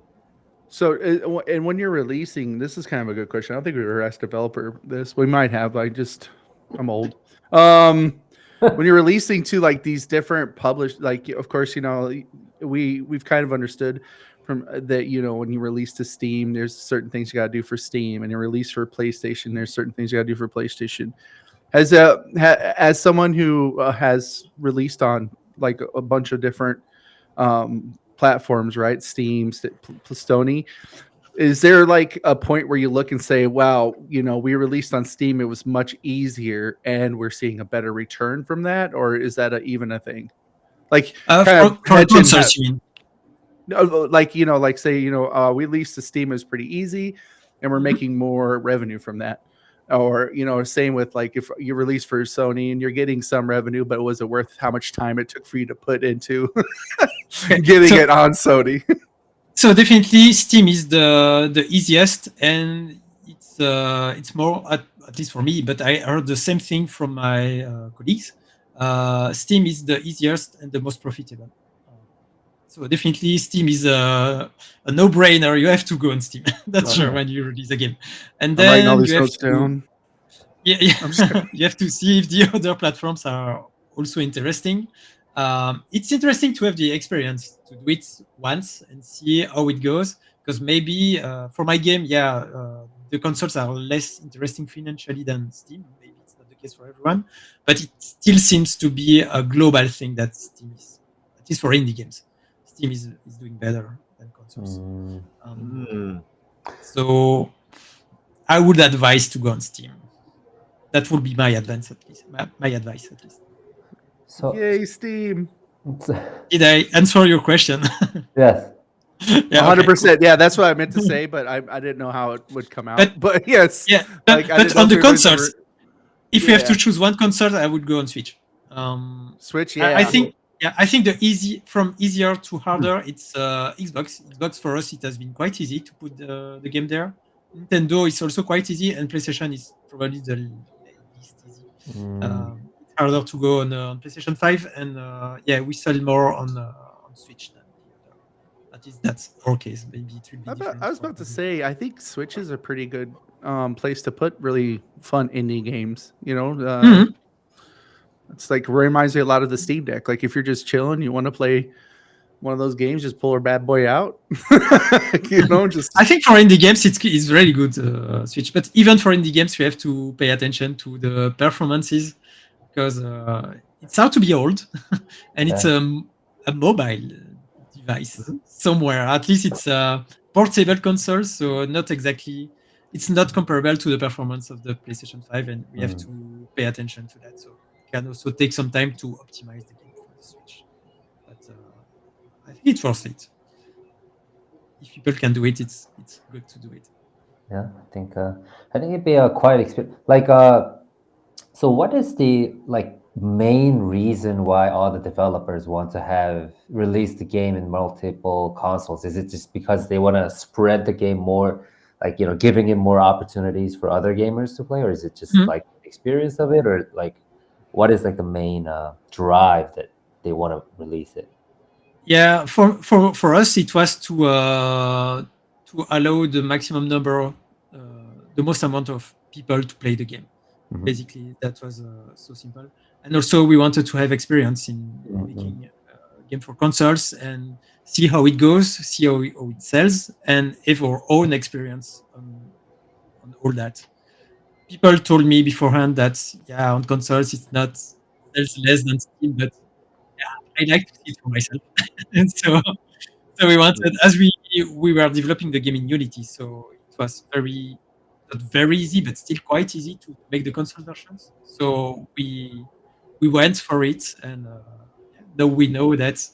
So, and when you're releasing, this is kind of a good question. I don't think we ever asked developer this. We might have. I'm old. When you're releasing to like these different published, like of course, we've kind of understood from that, when you release to Steam, there's certain things you got to do for Steam, and you release for PlayStation, there's certain things you got to do for PlayStation. As someone who has released on like a bunch of different platforms, right? Steam, Stony. Is there like a point where you look and say, wow, we released on Steam, it was much easier and we're seeing a better return from that? Or is that even a thing? Like For consoles, you mean? Like, say, we released to Steam, it was pretty easy and we're making more revenue from that. Or, same with like if you release for Sony and you're getting some revenue, but was it worth how much time it took for you to put into getting it on Sony? So definitely Steam is the easiest, and it's more at least for me. But I heard the same thing from my colleagues. Steam is the easiest and the most profitable. So definitely Steam is a no-brainer. You have to go on Steam. That's sure when you release a game, and I'm writing all then these you have notes to down. yeah you have to see if the other platforms are also interesting. It's interesting to have the experience to do it once and see how it goes, because maybe for my game, the consoles are less interesting financially than Steam. Maybe it's not the case for everyone, but it still seems to be a global thing that Steam is, at least for indie games. Steam is doing better than consoles. So I would advise to go on Steam. That would be my advice at least. My advice at least. So, yay, Steam! Did I answer your question? Yes. 100%. Cool. Yeah, that's what I meant to say, but I didn't know how it would come out. But yes, yeah. But on the consoles, if you have to choose one console, I would go on Switch. Switch, yeah. I think the easier to harder, it's Xbox. Xbox for us, it has been quite easy to put the game there. Nintendo is also quite easy, and PlayStation is probably the least easy. It's harder to go on PlayStation 5, and we sell more on Switch than the other. At least that's our case. Maybe it will be different. I was about to say, I think Switch is a pretty good place to put really fun indie games. It's like reminds me a lot of the Steam Deck. Like if you're just chilling, you want to play one of those games, just pull a bad boy out. Just. I think for indie games, it's really good Switch. But even for indie games, we have to pay attention to the performances, because it's how to be old, and it's a mobile device somewhere. At least it's a portable console, so it's not comparable to the performance of the PlayStation 5, and we have to pay attention to that. So it can also take some time to optimize the game for the Switch. But I think it's worth it. If people can do it, it's good to do it. Yeah, I think it'd be a quite experience. Like, so what is the main reason why all the developers want to have released the game in multiple consoles? Is it just because they want to spread the game more, like giving him more opportunities for other gamers to play, or is it just like experience of it, or like what is like the main drive that they want to release it? Yeah, for us, it was to allow the maximum number, the most amount of people to play the game. Basically, that was so simple. And also, we wanted to have experience in making a game for consoles and see how it goes, see how it sells, and have our own experience on all that. People told me beforehand that on consoles it's not sells less than Steam, but I like to see it for myself. And so we wanted, as we were developing the game in Unity, so it was not very easy, but still quite easy to make the console versions. So we went for it, and now we know that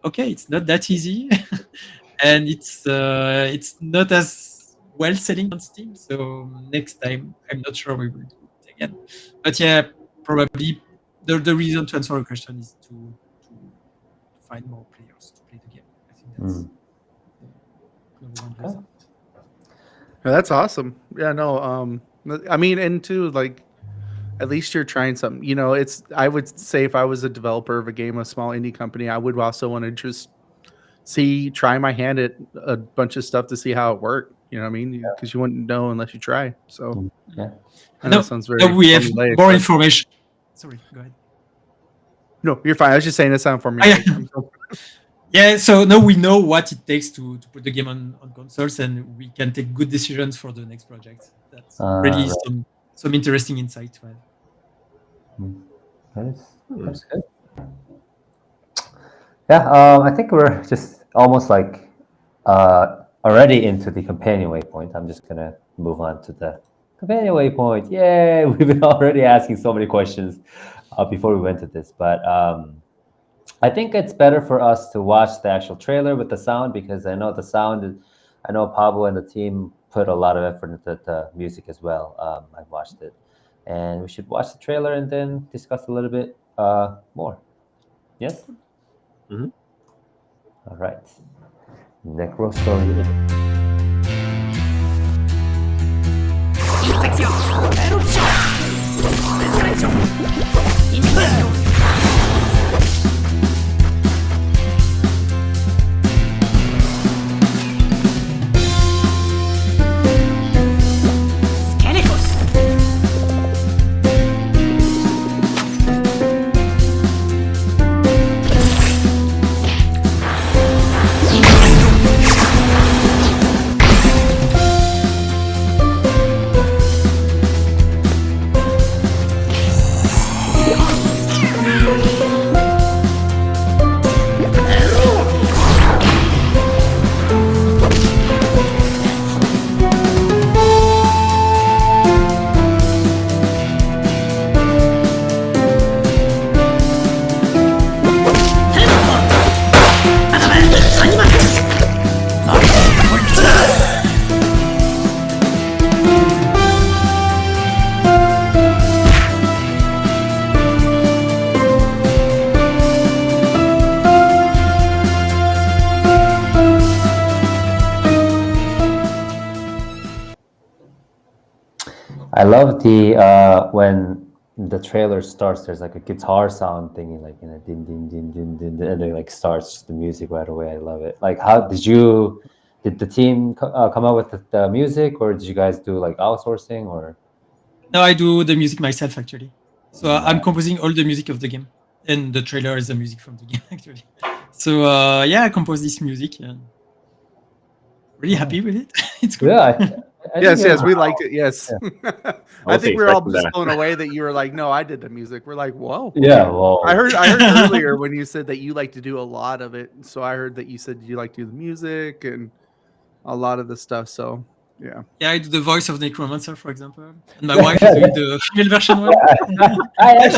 it's not that easy, and it's not as well selling on Steam. So next time, I'm not sure we will do it again. But yeah, probably the reason to answer your question is to find more players to play the game. I think that's the number one reason. Yeah, that's awesome. Yeah, no, I mean, and too, like, at least you're trying something. I would say if I was a developer of a game, a small indie company, I would also want to just try my hand at a bunch of stuff to see how it worked. You know what I mean? Because you wouldn't know unless you try. So I know it sounds very. We have more information. Sorry, go ahead. No, you're fine. I was just saying that sound formulaic. Yeah, so now we know what it takes to put the game on consoles, and we can take good decisions for the next project. That's really some interesting insight to have. That's good. Yeah, I think we're just almost like already into the companion waypoint. I'm just gonna move on to the companion waypoint. Yay! We've been already asking so many questions before we went to this, but I think it's better for us to watch the actual trailer with the sound, because I know the sound. I know Pablo and the team put a lot of effort into the music as well. I've watched it, and we should watch the trailer and then discuss a little bit more. Yes. All right. Necro Story. I love the when the trailer starts. There's like a guitar sound thingy, like din din din din din, and it like starts the music right away. I love it. Like, how did the team come up with the music, or did you guys do like outsourcing, or? No, I do the music myself actually. So I'm composing all the music of the game, and the trailer is the music from the game actually. So I composed this music and really happy with it. It's cool. Yeah. Yes, we liked it. Yes. Yeah. I think we're all just blown away that you were like, no, I did the music. We're like, whoa. Yeah, whoa. I heard earlier when you said that you like to do a lot of it. So I heard that you said you like to do the music and a lot of the stuff. So yeah. Yeah, I do the voice of Necromancer, for example. And my wife is doing the female version.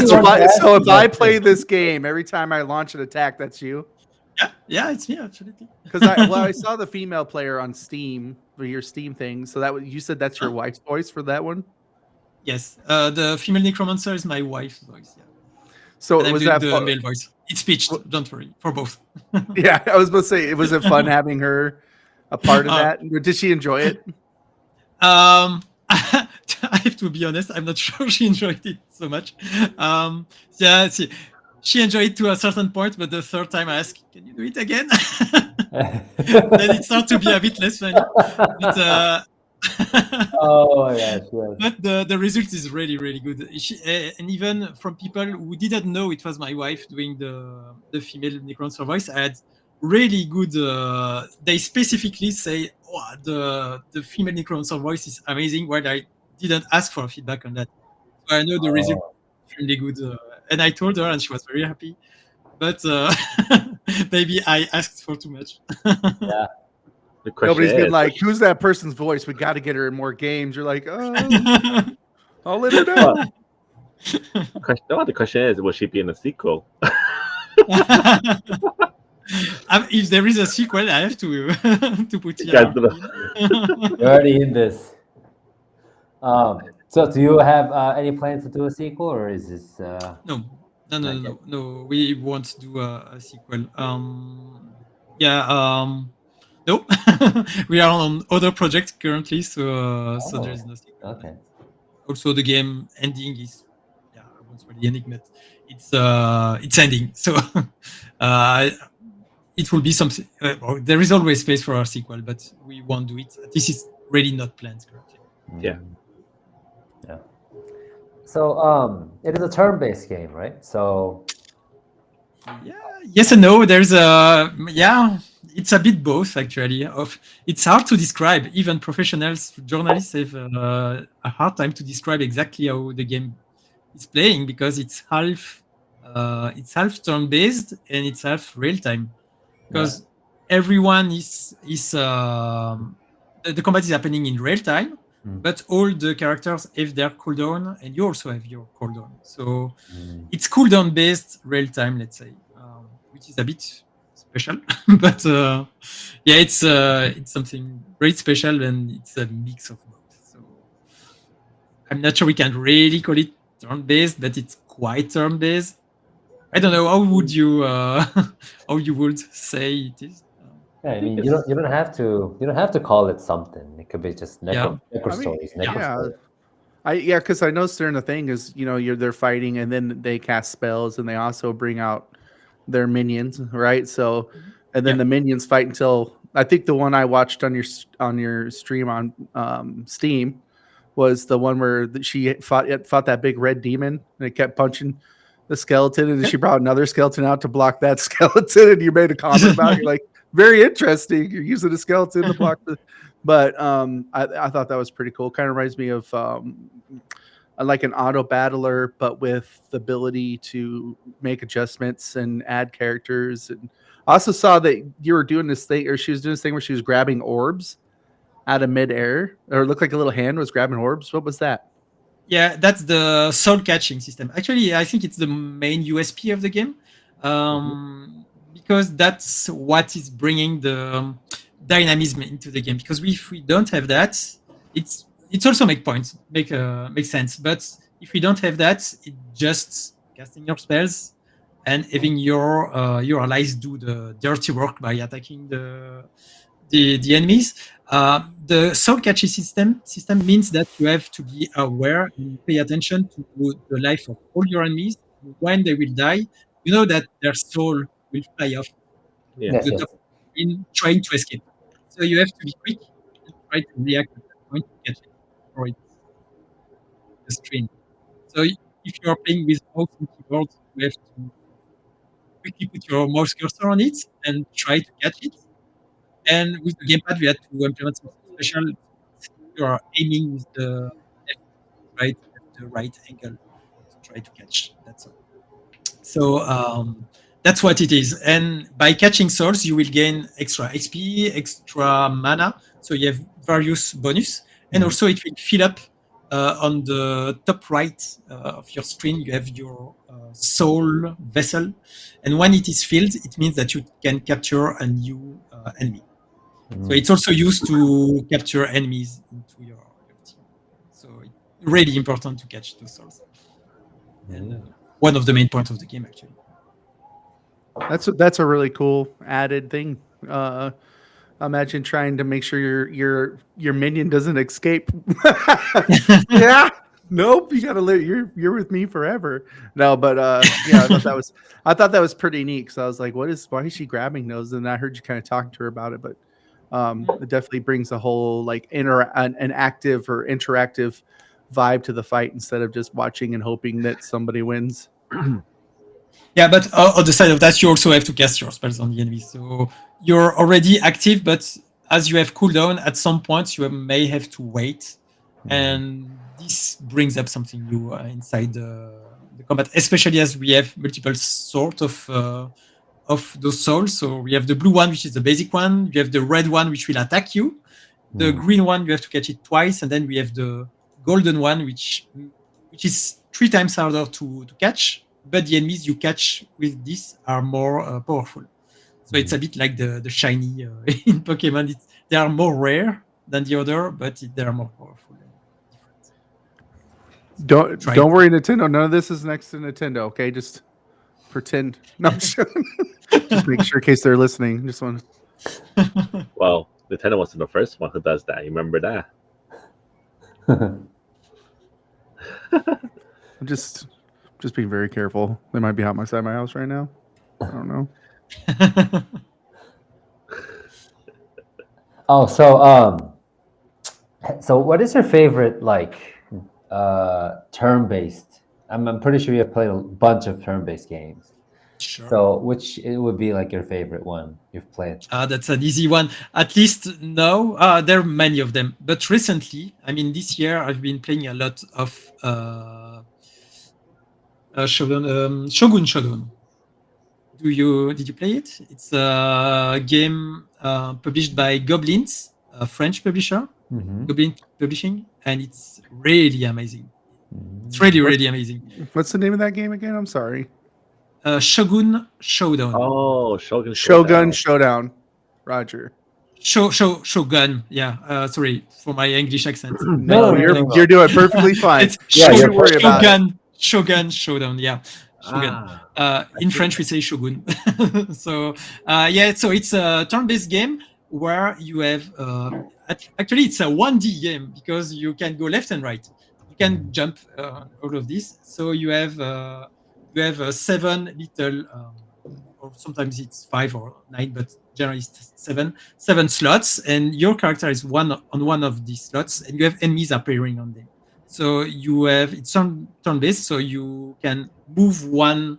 So if I play this game, every time I launch an attack, that's you? Yeah, it's me, absolutely. Because I saw the female player on Steam, for your Steam thing. So you said that's your wife's voice for that one? Yes. The female Necromancer is my wife's voice, yeah. So and was that the male voice? It's pitched, don't worry, for both. Yeah, I was about to say, was it fun having her a part of that? Did she enjoy it? I have to be honest. I'm not sure she enjoyed it so much. Yeah, she enjoyed it to a certain point, but the third time I asked, "Can you do it again?" Then it started to be a bit less funny. But Oh my gosh, yes. but the result is really really good. And even from people who didn't know it was my wife doing the female Necromancer voice, I had really good. They specifically say, "Oh, the female Necromancer voice is amazing." While I didn't ask for feedback on that, so I know the result Oh, is really good. And I told her, and she was very happy. But maybe I asked for too much. yeah. The question Nobody's been is, like, "Who's that person's voice? We got to get her in more games." You're like, "Oh, I'll let her know." the question is, will she be in the sequel? If there is a sequel, I have to to put You here. guys know. You're already in this. So do you have any plans to do a sequel, or is this No, not yet? no. We won't do a sequel. Yeah. No, we are on other projects currently, so there Oh, is no sequel. okay. And also, the game ending is, yeah, I won't really ending, but it's ending. So it will be something. There is always space for our sequel, but we won't do it. This is really not planned currently. Yeah. Yeah. So it is a turn-based game, right? So Yeah, yes and no. There's it's a bit both actually. It's hard to describe. Even professionals, journalists have a hard time to describe exactly how the game is playing because it's half turn-based and it's half real-time. Because everyone is the combat is happening in real time, but all the characters have their cooldown, and you also have your cooldown. So it's cooldown based real time, let's say, which is a bit special. But yeah, it's something very special, and it's a mix of both. So I'm not sure we can really call it turn based, but it's quite turn based. I don't know how would you how you would say it is. yeah, I mean, think you don't have to call it something. It could be just Yeah. necro I mean, stories, necro yeah. stories. Because I noticed during the thing is, they're fighting and then they cast spells and they also bring out their minions, right? So, and then Yeah. the minions fight until I think the one I watched on your stream on Steam was the one where she fought that big red demon and it kept punching the skeleton and then she brought another skeleton out to block that skeleton and you made a comment about it. You're like, very interesting. You're using a skeleton to block the. But I thought that was pretty cool. Kind of reminds me of like an auto battler, but with the ability to make adjustments and add characters. And I also saw that you were doing this thing, or she was doing this thing where she was grabbing orbs out of midair, or it looked like a little hand was grabbing orbs. What was that? Yeah, that's the soul catching system. Actually, I think it's the main USP of the game, because that's what is bringing the dynamism into the game. Because if we don't have that, it's also make sense. But if we don't have that, it's just casting your spells and having your allies do the dirty work by attacking the enemies. The soul catching system means that you have to be aware and pay attention to the life of all your enemies. When they will die, you know that their soul will fly off Yeah. Yes, the yes. top in trying to escape. So you have to be quick and try to react at that point to catch it before it's the screen. So if you are playing with mouse and keyboard, you have to quickly put your mouse cursor on it and try to catch it. And with the gamepad, we had to implement something special. You are aiming with the left, right, at the right angle to try to catch. That's all. So that's what it is. And by catching souls, you will gain extra XP, extra mana. So you have various bonus, and also it will fill up on the top right of your screen. You have your soul vessel, and when it is filled, it means that you can capture a new enemy. So it's also used to capture enemies into your team. So it's really important to catch those souls. And one of the main points of the game, actually. That's a really cool added thing. Imagine trying to make sure your minion doesn't escape. Yeah. Nope, you gotta live. You're with me forever. No, but yeah, I thought that was pretty neat. So I was like, why is she grabbing those? And I heard you kind of talking to her about it, but it definitely brings a whole like an active or interactive vibe to the fight instead of just watching and hoping that somebody wins. Yeah, but on the side of that, you also have to cast your spells on the enemy. So you're already active, but as you have cooldown, at some point you may have to wait. And this brings up something new inside the combat, especially as we have multiple sort of those souls. So we have the blue one, which is the basic one. You have the red one, which will attack you. The green one, you have to catch it twice. And then we have the golden one, which is 3 times harder to catch. But the enemies you catch with this are more powerful. So it's a bit like the shiny in Pokemon. They are more rare than the other, but they are more powerful. Don't worry, Nintendo. None of this is next to Nintendo. Okay, just pretend. No, I'm sure. Just make sure in case they're listening. Just want. Well, Nintendo wasn't the first one who does that. You remember that? I'm just being very careful. They might be outside my house right now. I don't know. Oh, so what is your favorite turn-based? I'm pretty sure you have played a bunch of turn-based games. Sure. So which it would be like your favorite one you've played? That's an easy one. At least no, there are many of them. But recently, I mean, this year I've been playing a lot of Shogun Shodown. Did you play it? It's a game published by Goblins, a French publisher, Goblin Publishing, and it's really amazing. It's really amazing. What's the name of that game again? I'm sorry. Shogun Showdown. Oh, Shogun Showdown. Roger. Shogun. Yeah. Sorry for my English accent. No, you're doing perfectly fine. Don't worry about it. Shogun Showdown. Yeah. Shogun. In French, we say Shogun. So it's a turn-based game where you have actually it's a 1D game because you can go left and right. You can jump all of this. So you have 7 little, or sometimes it's 5 or 9, but generally it's 7 slots, and your character is on one of these slots, and you have enemies appearing on them. So it's turn-based, so you can move one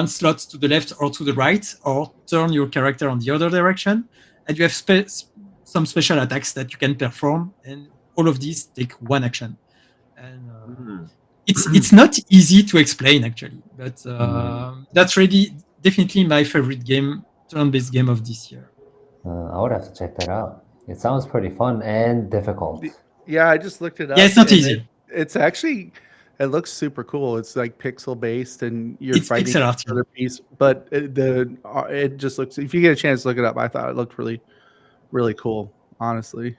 slot to the left or to the right, or turn your character on the other direction, and you have some special attacks that you can perform, and all of these take one action. And it's not easy to explain actually, but that's really definitely my favorite game, turn-based game of this year. I would have to check that out. It sounds pretty fun and difficult. Yeah, I just looked it up. Yeah, it's not easy. It's actually, it looks super cool. It's like pixel based, and you're fighting another piece. But it just looks. If you get a chance to look it up, I thought it looked really, really cool. Honestly,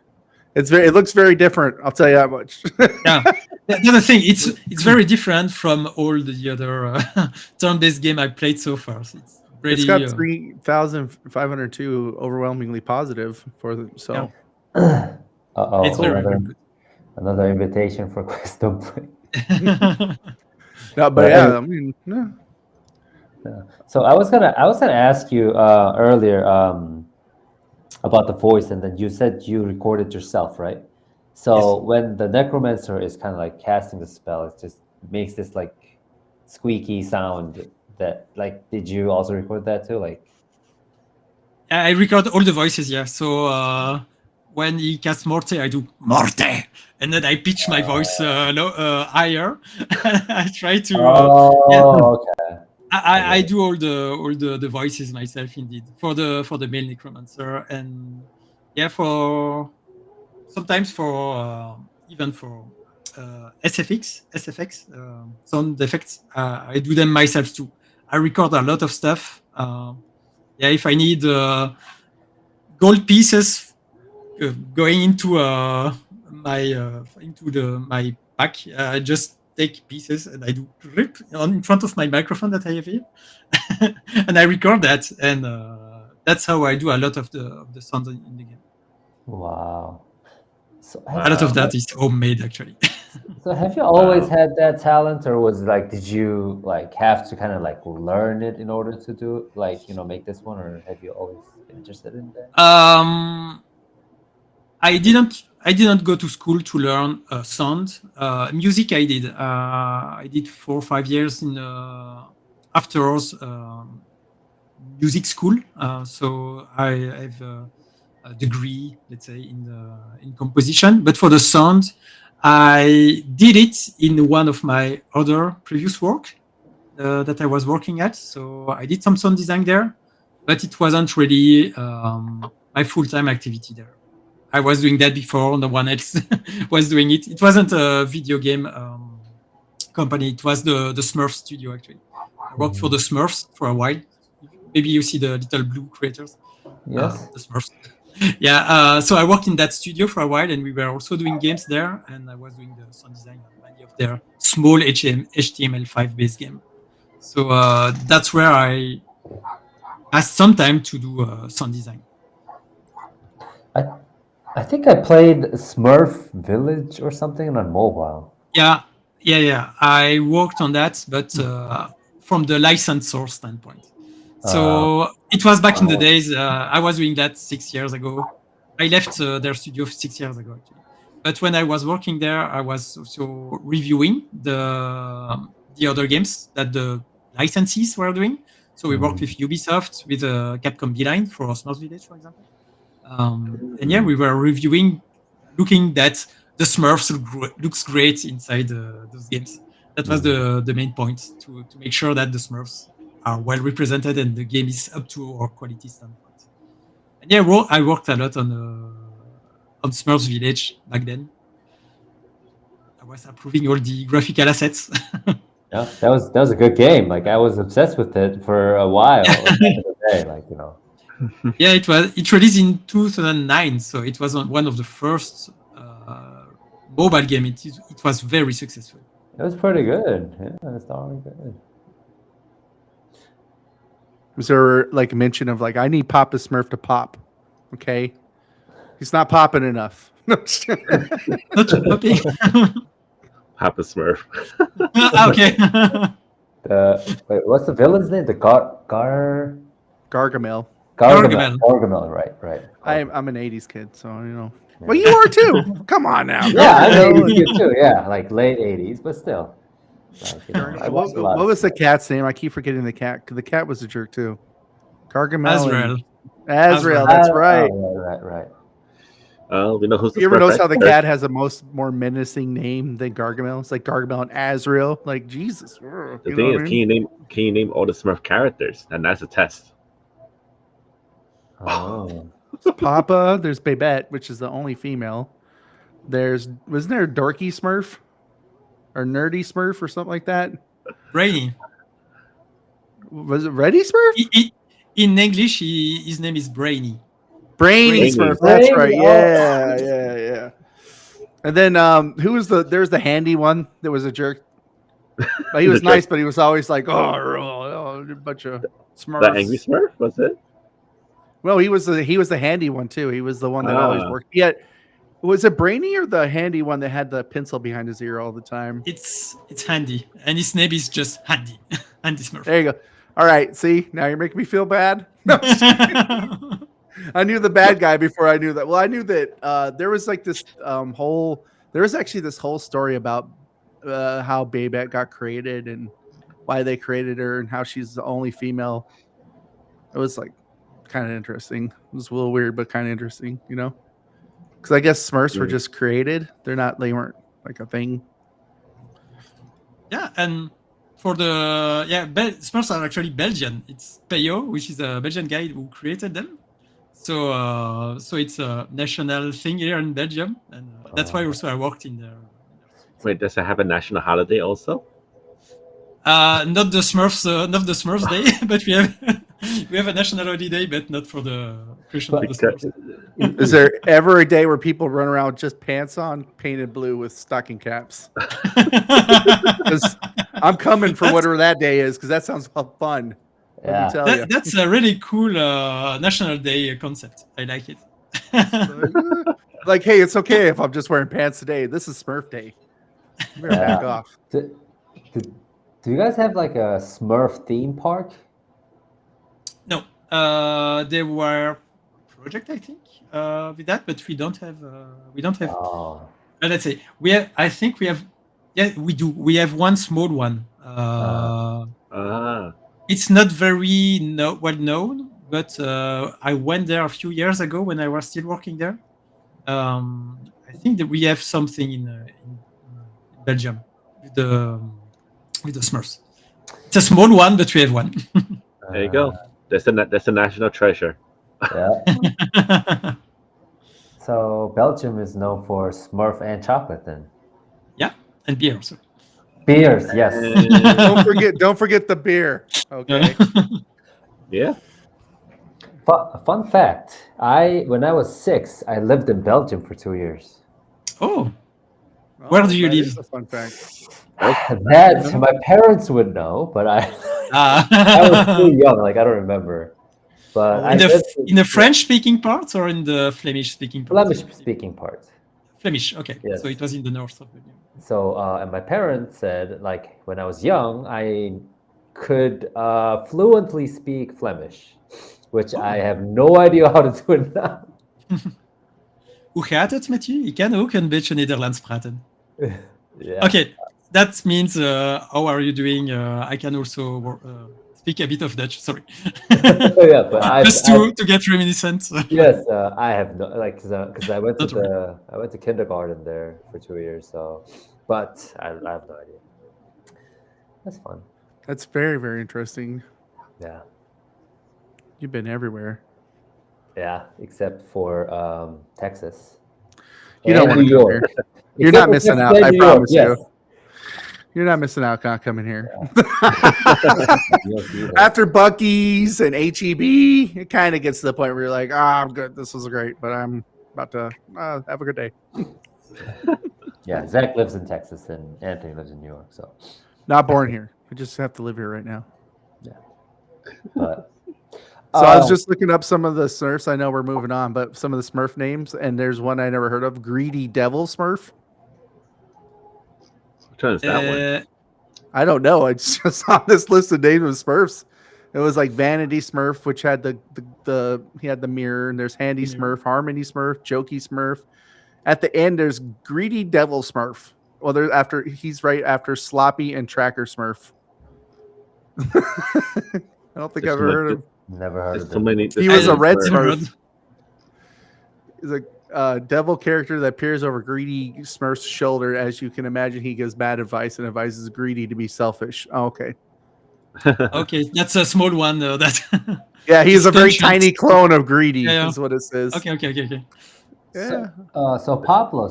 it looks very different. I'll tell you that much. Yeah. The other thing, it's very different from all the other turn-based game I played so far. So it's got 3,502 overwhelmingly positive for them. So. Yeah. It's very good. Another invitation for Quest Play. No, but yeah, I mean, no. Yeah. So I was gonna ask you earlier about the voice, and then you said you recorded yourself, right? So when the Necromancer is kind of like casting the spell, it just makes this like squeaky sound. That like, did you also record that too? Like, I record all the voices. Yeah. So when he casts Morte, I do Morte, and then I pitch my voice higher. I try to. Okay. I do all the voices myself, indeed, for the male Necromancer, and yeah, sometimes for even for SFX sound effects, I do them myself too. I record a lot of stuff. If I need gold pieces going into my pack, I just take pieces and I do rip in front of my microphone that I have here, and I record that and that's how I do a lot of the sound in the game. Wow. So A lot of that is homemade, actually. So have you always had that talent, or was like, did you like have to kind of like learn it in order to do like, make this one, or have you always been interested in that? I didn't go to school to learn sound. Music I did. I did 4 or 5 years in afterwards music school. So I have a degree, let's say, in composition. But for the sound, I did it in one of my other previous work that I was working at. So I did some sound design there, but it wasn't really my full-time activity there. I was doing that before. No one else was doing it. It wasn't a video game company. It was the Smurf studio, actually. I worked for the Smurfs for a while. Maybe you see the little blue creators. Yes. The Smurfs. Yeah. So I worked in that studio for a while, and we were also doing games there. And I was doing the sound design on many of their small HTML5 based game. So that's where I asked some time to do sound design. I think I played Smurf Village or something on mobile. Yeah. I worked on that, but from the licensor standpoint. So it was back in the days. I was doing that 6 years ago. I left their studio 6 years ago, actually. But when I was working there, I was also reviewing the other games that the licensees were doing. So we worked with Ubisoft, with Capcom Beeline for Smurf Village, for example. And yeah, we were reviewing, looking that the Smurfs looks great inside those games. That was the main point, to make sure that the Smurfs are well represented and the game is up to our quality standpoint. And yeah, I worked a lot on Smurfs Village back then. I was approving all the graphical assets. Yeah, that was a good game. Like I was obsessed with it for a while. Yeah, it released in 2009, so it was one of the first mobile game. It was very successful. It was pretty good. Yeah, it's all good. Was there like a mention of like, I need Papasmurf to pop? Okay, he's not popping enough. Not popping. Papasmurf. Okay. Wait, what's the villain's name? The Gargamel. Gargamel, right. I'm an 80s kid, so Yeah. Well, you are too. Come on now. Yeah, I'm an 80s kid too. Yeah, like late 80s, but still. Like, what was the cat's name? I keep forgetting the cat. The cat was a jerk too. Gargamel. Azrael. That's right. Right. We know who's the You ever notice how the cat has a more menacing name than Gargamel? It's like Gargamel and Azrael. Like Jesus. The thing is, can you name all the Smurf characters? And that's a test. Oh. Papa. There's Babette, which is the only female. Wasn't there a Dorky Smurf or Nerdy Smurf or something like that? Brainy. Was it Ready Smurf? In English, his name is Brainy. Brainy Smurf. That's right. Yeah. And then there's the handy one that was a jerk. But he was nice, but he was always like, a bunch of Smurfs. The angry Smurf, was it? Well, he was the handy one too. He was the one that always worked. Yeah. Was it Brainy or the handy one that had the pencil behind his ear all the time? It's Handy, and his name is just Handy. Handy Smurf. There you go. All right. See, now you're making me feel bad. No, I knew the bad guy before I knew that. Well, I knew that there was like this there was actually this whole story about how Babette got created and why they created her and how she's the only female. It was like kind of interesting. It was a little weird, but kind of interesting, because I guess Smurfs were just created. They weren't like a thing. Yeah, and for Smurfs are actually Belgian. It's Peyo, which is a Belgian guy who created them. So it's a national thing here in Belgium, and that's why also I worked in there. Wait, does it have a national holiday also? Not the Smurfs Day, but we have a national holiday, but not for the creation of the Smurfs. Is there ever a day where people run around with just pants on, painted blue with stocking caps? Because I'm coming for whatever that day is, because that sounds fun. Let me tell you. That's a really cool National Day concept. I like it. Like, hey, it's okay if I'm just wearing pants today. This is Smurf Day. You better back off. Do you guys have like a Smurf theme park? No, there were project I think with that, but we don't have. Oh. Let's say we have. I think we have. Yeah, we do. We have one small one. It's not very well known, but I went there a few years ago when I was still working there. I think that we have something in Belgium with the Smurfs. It's a small one, but we have one. There you go. That's a national treasure. Yeah. So Belgium is known for Smurf and chocolate, then. Yeah, and beer also. Beers, yes. Don't forget the beer. Okay. Yeah. Fun fact: when I was 6, I lived in Belgium for 2 years. Oh, where do you that live? is a fun fact. That my parents would know, but I was too young. Like I don't remember. But in the French-speaking part or in the Flemish-speaking part? Flemish-speaking part. Flemish, okay. Yes. So it was in the north of Belgium. So, and my parents said, like, when I was young, I could fluently speak Flemish, which I have no idea how to do it now. Hoe gaat het met je? Ik kan ook een beetje Nederlands praten. Yeah. Okay, that means how are you doing? I can also speak a bit of Dutch. Sorry. Yeah, but just to get reminiscent. Yes, I have no because I went to kindergarten there for 2 years. So, but I have no idea. That's fun. That's very, very interesting. Yeah. You've been everywhere. Yeah, except for Texas. You don't want to come here. You're not missing out. I promise you. You're not missing out not coming here. After Buc-ee's and HEB, it kind of gets to the point where you're like, I'm good. This was great, but I'm about to have a good day. Yeah, Zach lives in Texas and Anthony lives in New York. So not born here. I just have to live here right now. Yeah. But so I was just looking up some of the Smurfs. I know we're moving on, but some of the Smurf names, and there's one I never heard of, Greedy Devil Smurf. Which one is that one? I don't know. It's just on this list of names of Smurfs. It was like Vanity Smurf, which had he had the mirror, and there's Handy Smurf, Harmony Smurf, Jokey Smurf. At the end, there's Greedy Devil Smurf. Well, he's right after Sloppy and Tracker Smurf. I don't think I've ever heard of him. Never heard of so many. He was a red Smurf. He's a devil character that peers over Greedy Smurf's shoulder. As you can imagine, he gives bad advice and advises Greedy to be selfish. Oh, okay. Okay, that's a small one though. Yeah, he's a very tiny clone of Greedy, is what it says. Okay. Yeah. So Pablo,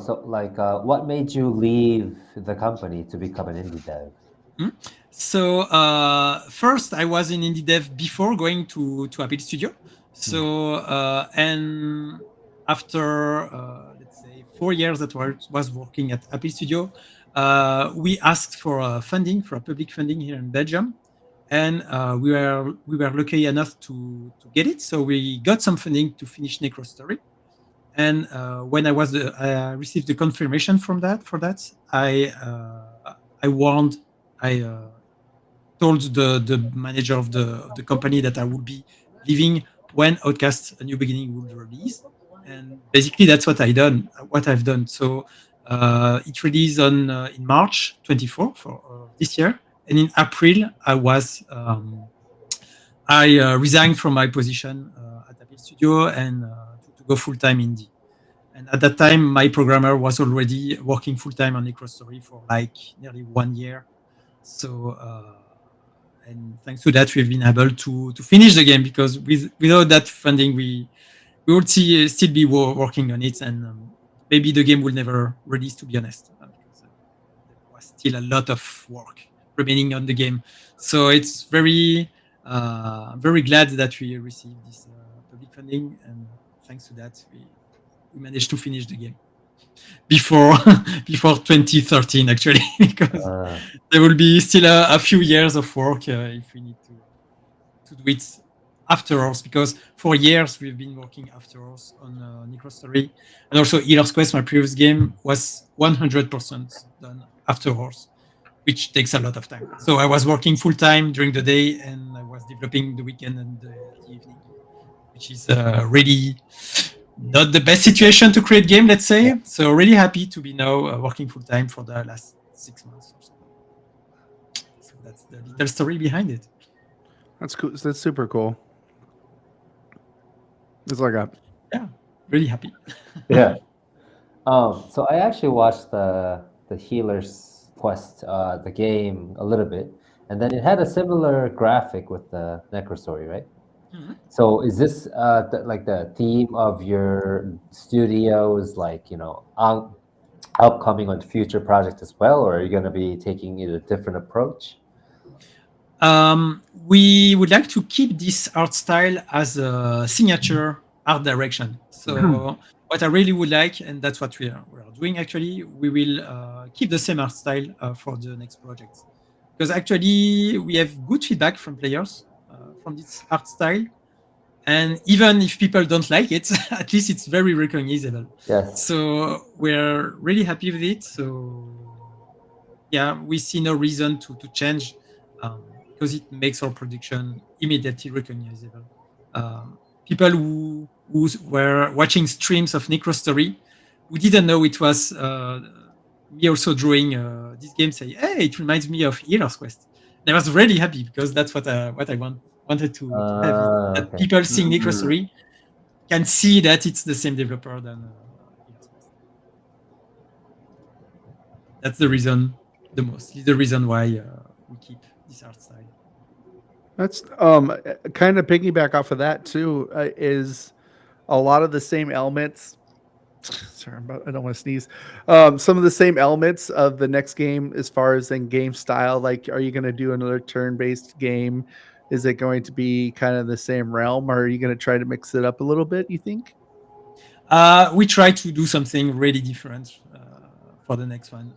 what made you leave the company to become an indie dev? So first, I was in indie dev before going to Apple Studio. So and after let's say 4 years that I was working at Apple Studio, we asked for funding, for public funding here in Belgium, and we were lucky enough to get it. So we got some funding to finish Necro Story. And when I received the confirmation for that, I told the manager of the company that I would be leaving when Outcast: A New Beginning would release, and basically that's what I've done. So it released in March 24 for this year, and in April I resigned from my position at Apple Studio and to go full time indie. And at that time, my programmer was already working full time on Necro Story for like nearly 1 year. So, and thanks to that, we've been able to finish the game, because without that funding, we would still be working on it, and maybe the game will never release, to be honest, because there was still a lot of work remaining on the game. So it's very glad that we received this public funding, and thanks to that, we managed to finish the game before 2013, actually, because there will be still a few years of work if we need to do it after hours, because for years we've been working after hours on Necro Story, and also Healer's Quest, my previous game, was 100% done after hours, which takes a lot of time. So I was working full time during the day, and I was developing the weekend and the evening, which is really not the best situation to create game, let's say. Yeah. So really happy to be now working full time for the last 6 months or so. So that's the little story behind it. That's cool. That's super cool. That's all I got. Yeah, really happy. Yeah. So I actually watched the Healer's Quest, the game, a little bit, and then it had a similar graphic with the Necro Story, right? Mm-hmm. So is this like the theme of your studio's, like, you know, upcoming on future project as well, or are you going to be taking a different approach? We would like to keep this art style as a signature art direction. So what I really would like, and that's what we are doing actually, we will keep the same art style for the next project. Because actually we have good feedback from players from this art style. And even if people don't like it, at least it's very recognizable. Yes. So we're really happy with it. So yeah, we see no reason to change. Because it makes our production immediately recognizable. People who were watching streams of Necro Story, who didn't know it was me also drawing this game, say, hey, it reminds me of Healer's Quest. And I was really happy, because that's what I wanted to have. That okay. People seeing Necro Story can see that it's the same developer than Healer's Quest. That's the reason, the reason why we keep this art style. That's kind of piggyback off of that too. Is a lot of the same elements. Sorry, I don't want to sneeze. Some of the same elements of the next game, as far as in game style. Like, are you going to do another turn-based game? Is it going to be kind of the same realm, or are you going to try to mix it up a little bit, you think? We try to do something really different for the next one.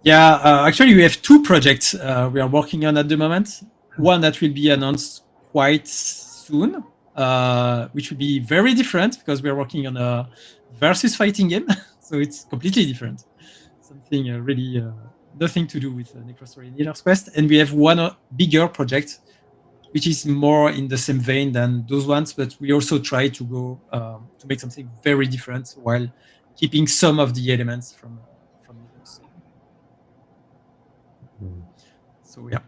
Actually, we have 2 projects we are working on at the moment. One that will be announced quite soon, which will be very different, because we are working on a versus fighting game. So it's completely different. Something really nothing to do with Necro Story and Healer's Quest. And we have one bigger project, which is more in the same vein than those ones, but we also try to go to make something very different while keeping some of the elements from Necro Story. So yeah,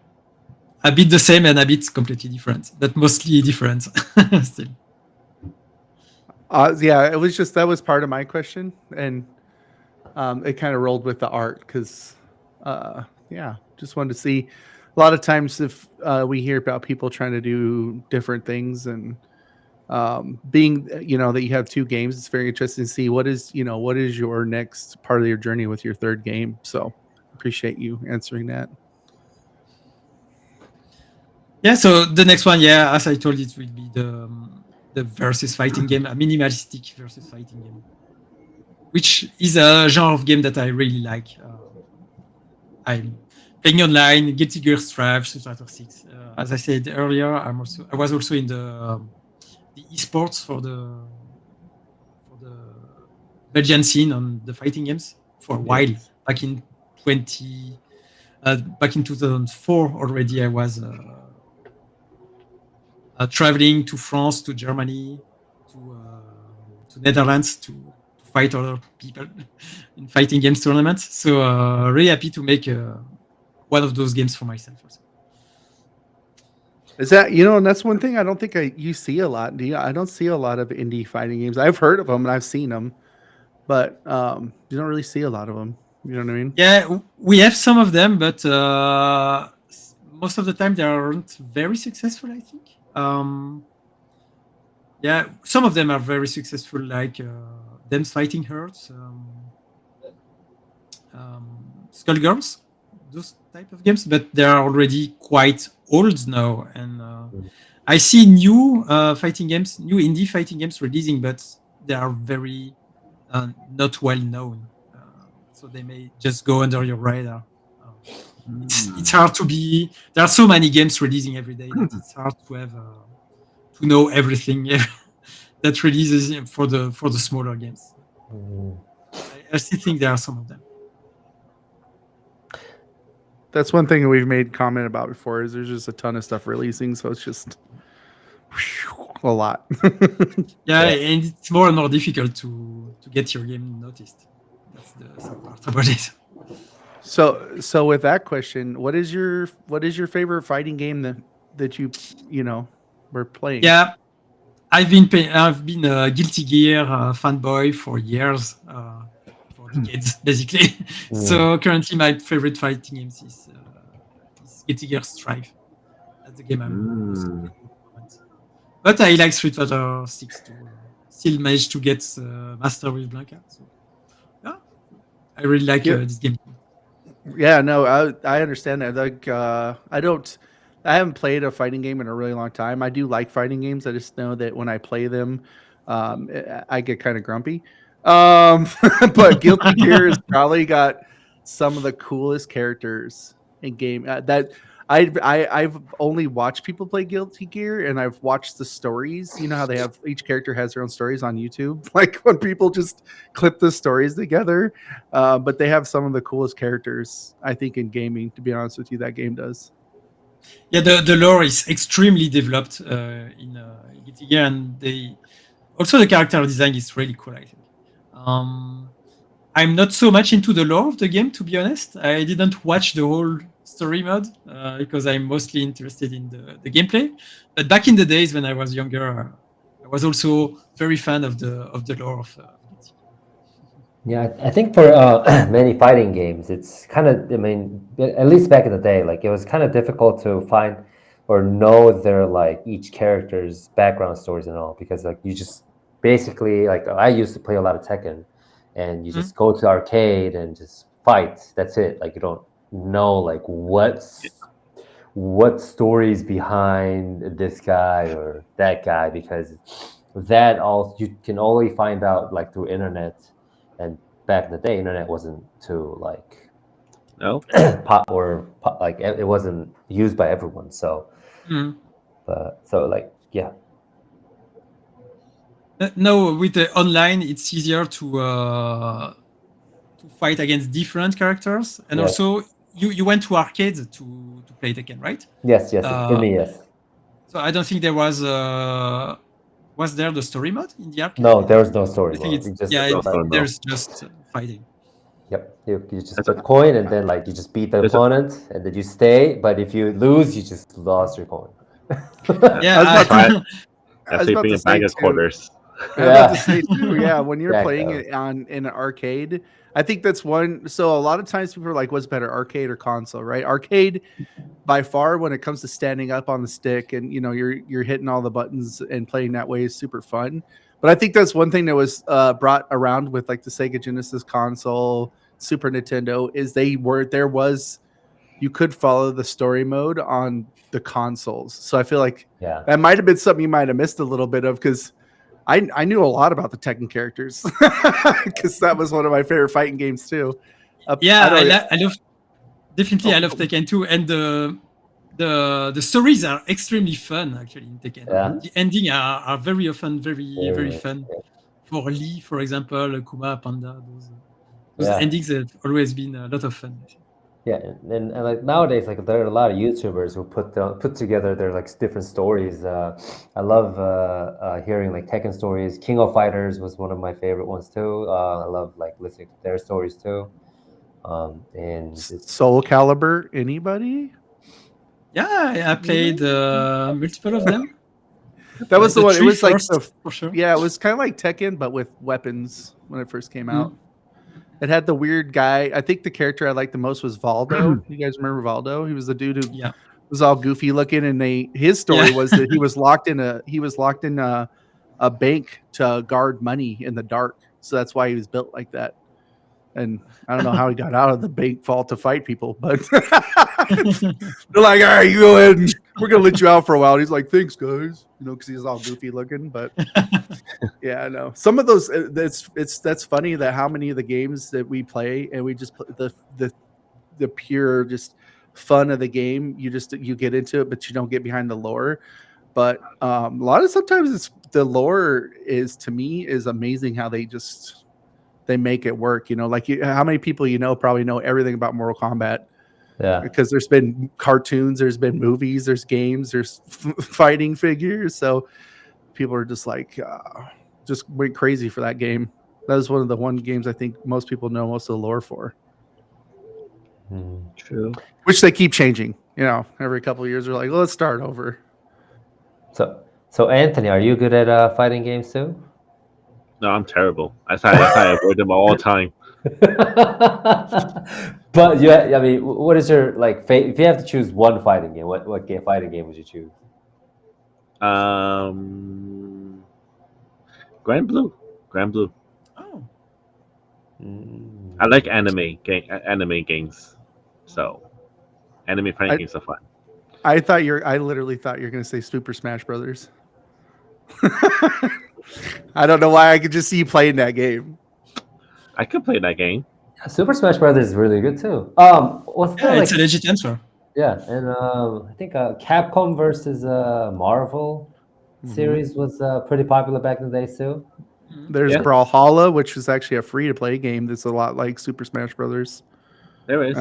a bit the same and a bit completely different, but mostly different still. Yeah, it was just, that was part of my question, and it kind of rolled with the art, because just wanted to see. A lot of times, if we hear about people trying to do different things, and being, you know, that you have 2 games, it's very interesting to see what is your next part of your journey with your 3rd game. So appreciate you answering that. Yeah, so the next one, as I told you, it will be the versus fighting game, a minimalistic versus fighting game, which is a genre of game that I really like. I'm playing online, Guilty Gear Strive, Street Fighter 6. As I said earlier, I was also in the esports for the Belgian scene on the fighting games for a while. Back in 2004 already, I was traveling to France, to Germany, to Netherlands to fight other people in fighting games tournaments. So really happy to make one of those games for myself also. Is that, you know, and that's one thing I don't think you see a lot. I don't see a lot of indie fighting games. I've heard of them and I've seen them, but you don't really see a lot of them. You know what I mean? Yeah, we have some of them, but most of the time they aren't very successful, I think. Some of them are very successful, like Dance Fighting Hearts, Skullgirls, those type of games, but they are already quite old now. And I see new fighting games, new indie fighting games releasing, but they are very not well known. So they may just go under your radar. it's hard to be. There are so many games releasing every day that it's hard to have to know everything that releases for the smaller games. I still think there are some of them. That's one thing we've made comment about before is there's just a ton of stuff releasing, so it's just a lot. Yeah, and it's more and more difficult to get your game noticed. That's the sad part about it. So with that question, what is your favorite fighting game that you were playing? Yeah, I've been a Guilty Gear fanboy for years, for decades basically. So currently, my favorite fighting games is Guilty Gear Strive. That's the game I'm most playing at the moment. But I like Street Fighter 6 too. Still managed to get Master with Blanca. So yeah, I really like this game. Yeah, no, I understand that. Like, I haven't played a fighting game in a really long time. I do like fighting games. I just know that when I play them, I get kind of grumpy. But Guilty Gear has probably got some of the coolest characters in game. That I've only watched people play Guilty Gear, and I've watched the stories. You know how they have each character has their own stories on YouTube, like when people just clip the stories together. But they have some of the coolest characters, I think, in gaming. To be honest with you, that game does. Yeah, the lore is extremely developed in Guilty Gear, and also the character design is really cool, I think. I'm not so much into the lore of the game, to be honest. I didn't watch the whole story mode because I'm mostly interested in the gameplay. But back in the days when I was younger, I was also very fan of the lore of Guilty Gear. Yeah, I think for many fighting games, it's kind of, I mean, at least back in the day, like it was kind of difficult to find or know their like each character's background stories and all, because like you just basically, like I used to play a lot of Tekken, and you just go to the arcade and just fight. That's it. Like you don't know like what stories behind this guy or that guy, because that all you can only find out like through internet. And back in the day, internet wasn't too like like it wasn't used by everyone. So, so like yeah. No, with the online, it's easier to fight against different characters, and also you went to arcades to play Tekken, right? Yes, for me, yes. So I don't think there was there the story mode in the arcade? No, there was no story mode. There's just fighting. Yep, you just put coin, and then like you just beat the opponent, and then you stay. But if you lose, you just lost your coin. Yeah, that's being a bag of quarters. I was about to say too, yeah, when you're playing it in an arcade, I think that's one. So a lot of times people are like, what's better, arcade or console, right? Arcade, by far, when it comes to standing up on the stick and you're hitting all the buttons and playing that way is super fun. But I think that's one thing that was brought around with like the Sega Genesis console, Super Nintendo, is you could follow the story mode on the consoles. So I feel like that might have been something you might have missed a little bit of, because I knew a lot about the Tekken characters because that was one of my favorite fighting games too. I love Tekken too, and the stories are extremely fun actually in Tekken. The ending are very often very fun. For Lee, for example, Kuma, Panda, those endings have always been a lot of fun. Yeah, and like nowadays, like there are a lot of YouTubers who put together their like different stories. I love hearing like Tekken stories. King of Fighters was one of my favorite ones too. I love like listening to their stories too. And Soul Calibur, anybody? Yeah, I played multiple of them. That was the one. It was first, like for sure. Yeah, it was kind of like Tekken, but with weapons when it first came out. It had the weird guy. I think the character I liked the most was Valdo. You guys remember Valdo? He was the dude who was all goofy looking, and his story was that he was locked in a bank to guard money in the dark. So that's why he was built like that. And I don't know how he got out of the bank vault to fight people, but they're like, all right, you go ahead and we're going to let you out for a while. And he's like, thanks, guys. Because he's all goofy looking. But yeah, I know. Some of those, that's funny that how many of the games that we play and we just play the pure just fun of the game. You get into it, but you don't get behind the lore. But a lot of sometimes it's the lore is to me is amazing how they make it work. Like how many people probably know everything about Mortal Kombat. Yeah. Because there's been cartoons, there's been movies, there's games, there's fighting figures. So people are just like, just went crazy for that game. That was one of the games I think most people know most of the lore for. True. Which they keep changing. Every couple of years they're like, well, let's start over. So Anthony, are you good at fighting games too? No, I'm terrible. That's how I avoid them all the time. But I mean, what is your if you have to choose one fighting game, what fighting game would you choose? Grand Blue. Oh. I like anime games. So anime fighting games are fun. I literally thought you were going to say Super Smash Brothers. I don't know why I could just see you playing that game. I could play that game. Super Smash Brothers is really good too. It's a legit answer. Yeah, and I think Capcom versus Marvel series was pretty popular back in the day too. There's Brawlhalla, which is actually a free-to-play game that's a lot like Super Smash Brothers. There is.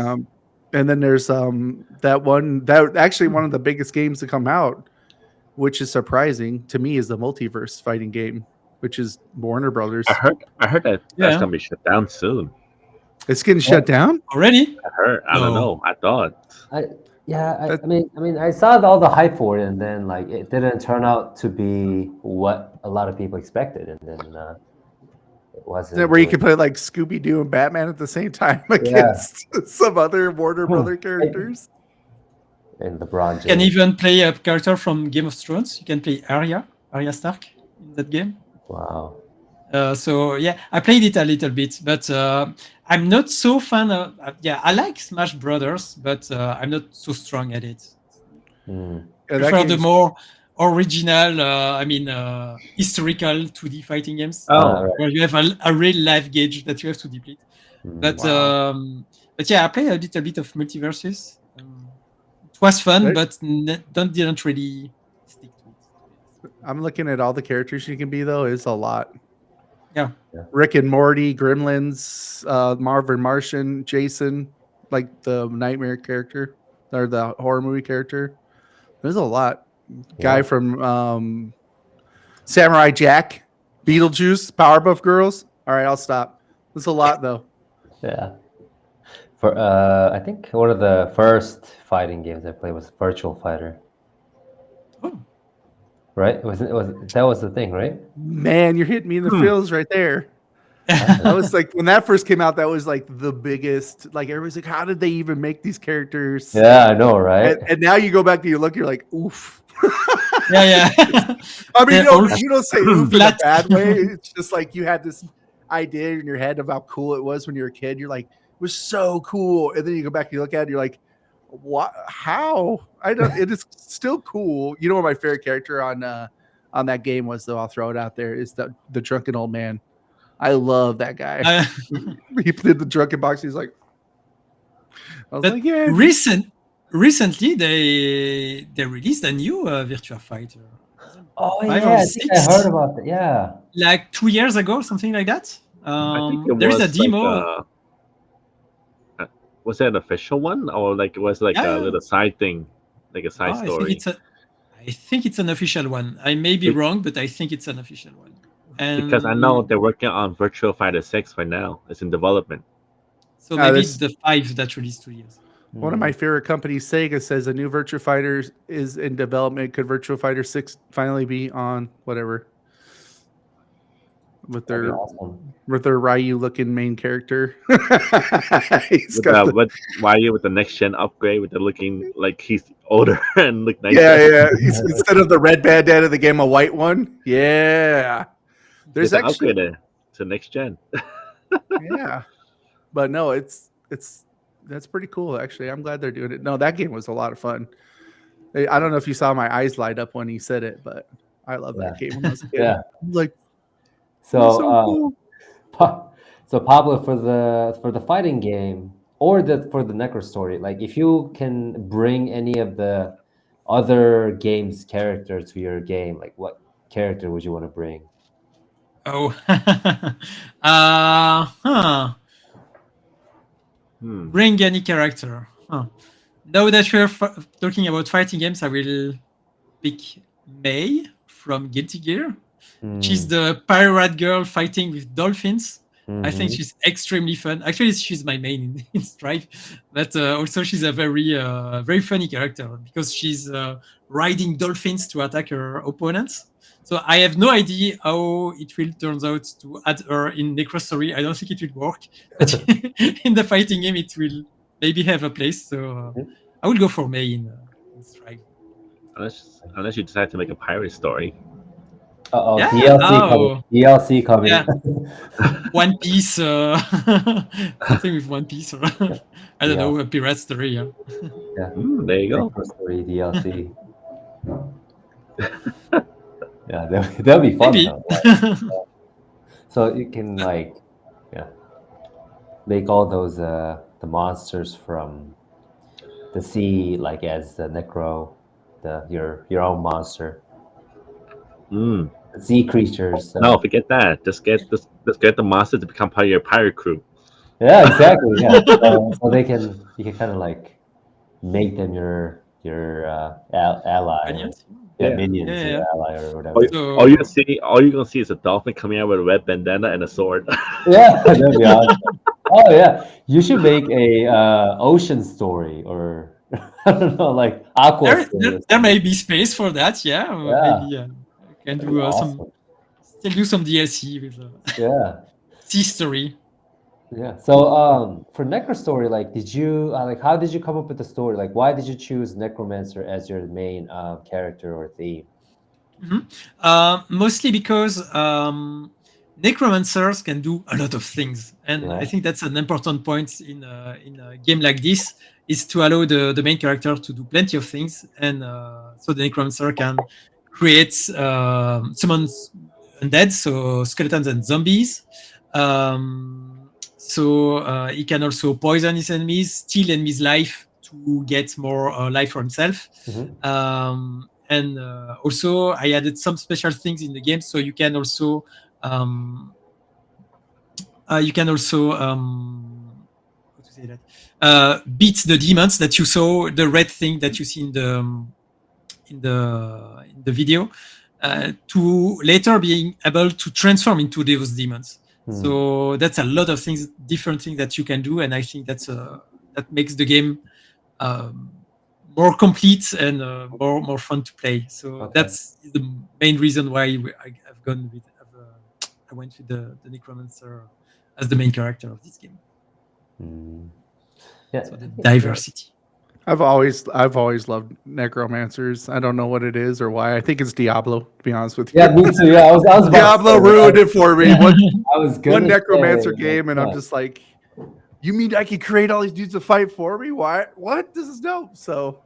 And then there's that actually one of the biggest games to come out, which is surprising to me, is the multiverse fighting game, which is Warner Brothers. I heard that that's gonna be shut down soon. It's getting shut down already. I heard. I don't know. I thought. I mean, I saw all the hype for it, and then it didn't turn out to be what a lot of people expected, and then it wasn't. Is that where you can play like Scooby Doo and Batman at the same time against some other Warner Brother characters? And LeBron James. You can even play a character from Game of Thrones. You can play Arya Stark in that game. Wow. So yeah, I played it a little bit, but I'm not so fan of. I like Smash Brothers, but I'm not so strong at it. I prefer the more original, historical 2D fighting games where you have a real life gauge that you have to deplete. But yeah, I played a little bit of Multiverses. It was fun, but didn't really stick to it. I'm looking at all the characters you can be though. It's a lot. Yeah. Rick and Morty, Gremlins, Marvin Martian, Jason, like the Nightmare character or the horror movie character. There's a lot. Guy from Samurai Jack, Beetlejuice, Powerpuff Girls. All right, I'll stop. There's a lot though. Yeah. For I think one of the first fighting games I played was Virtual Fighter. Oh. Right? That was the thing, right? Man, you're hitting me in the feels right there. That was like when that first came out, that was like the biggest, like everybody's like, how did they even make these characters? Yeah, I know, right? And now you go back to your look, you're like, oof. Yeah. I mean, you don't say oof in a bad way. It's just like you had this idea in your head of how cool it was when you were a kid. You're like, it was so cool. And then you go back and you look at it, you're like, what? How? I don't. It is still cool. You know what my favorite character on that game was, though. I'll throw it out there. Is the drunken old man. I love that guy. He did the drunken box. He's like, I was like, yeah. Recently, they released a new Virtua Fighter. Oh yeah, I think I heard about that. Yeah, like 2 years ago, something like that. I think there is a demo. Was that an official one, or like it was like a little side thing, like a side story? I think it's an official one. I may be wrong, but I think it's an official one. And because I know they're working on Virtua Fighter 6 right now. It's in development. So maybe it's the 5 that released 2 years. One of my favorite companies, Sega, says a new Virtua Fighter is in development. Could Virtua Fighter 6 finally be on whatever? With their Ryu looking main character. Ryu with the next gen upgrade with the looking like he's older and look nicer. Yeah. Instead of the red bandana, they gave him a white one. Yeah. There's actually upgraded to next gen. Yeah. But no, that's pretty cool actually. I'm glad they're doing it. No, that game was a lot of fun. I don't know if you saw my eyes light up when he said it, but I love that game when I was a kid. Yeah. Like so cool. So Pablo, for the fighting game, or for the Necro Story, like if you can bring any of the other game's characters to your game, like what character would you want to bring? Oh, Hmm. bring any character. Huh. Now that we're talking about fighting games, I will pick May from Guilty Gear. She's the pirate girl fighting with dolphins. I think she's extremely fun. Actually, she's my main in Strife, but also she's a very funny character because she's riding dolphins to attack her opponents. So I have no idea how it will turn out to add her in Necro Story. I don't think it will work, but in the fighting game, it will maybe have a place. So I will go for May in Strife. Unless you decide to make a pirate story. Yeah, DLC coming. Yeah. One Piece, something with One Piece, or I don't know, a pirate story. Yeah. There you go. Necro Story DLC. Yeah, that'll be fun. Though. So you can make all those the monsters from the sea, like as the Necro, your own monster. Sea creatures. No, forget that. Just get the monster to become part of your pirate crew. Yeah, exactly. Yeah, so you can kind of like make them your ally. Minions? Minions, Yeah. your ally or whatever. All you're gonna see is a dolphin coming out with a red bandana and a sword. Yeah, that'd be awesome. Oh yeah, you should make a ocean story or I don't know, like aqua. There may be space for that. Yeah, maybe I can do still do some DLC with sea story. Yeah. So for Necro Story, like did you how did you come up with the story? Like why did you choose Necromancer as your main character or theme? Mostly because Necromancers can do a lot of things, and I think that's an important point in a game like this, is to allow the main character to do plenty of things, and so the Necromancer can create summons undead, so skeletons and zombies. So he can also poison his enemies, steal enemies' life to get more life for himself. And also, I added some special things in the game, so you can also beat the demons that you saw, the red thing that you see in the video, to later being able to transform into those demons. So that's a lot of things, different things that you can do, and I think that makes the game more complete and more fun to play. So that's the main reason why I've gone with I went with the Necromancer as the main character of this game. Yeah, so the diversity. I've always loved Necromancers. I don't know what it is or why. I think it's Diablo, to be honest with you. Yeah, me too. Yeah, I was about Diablo ruined it for me. One Necromancer game, and I'm just like, you mean I can create all these dudes to fight for me? Why? What? This is dope. So,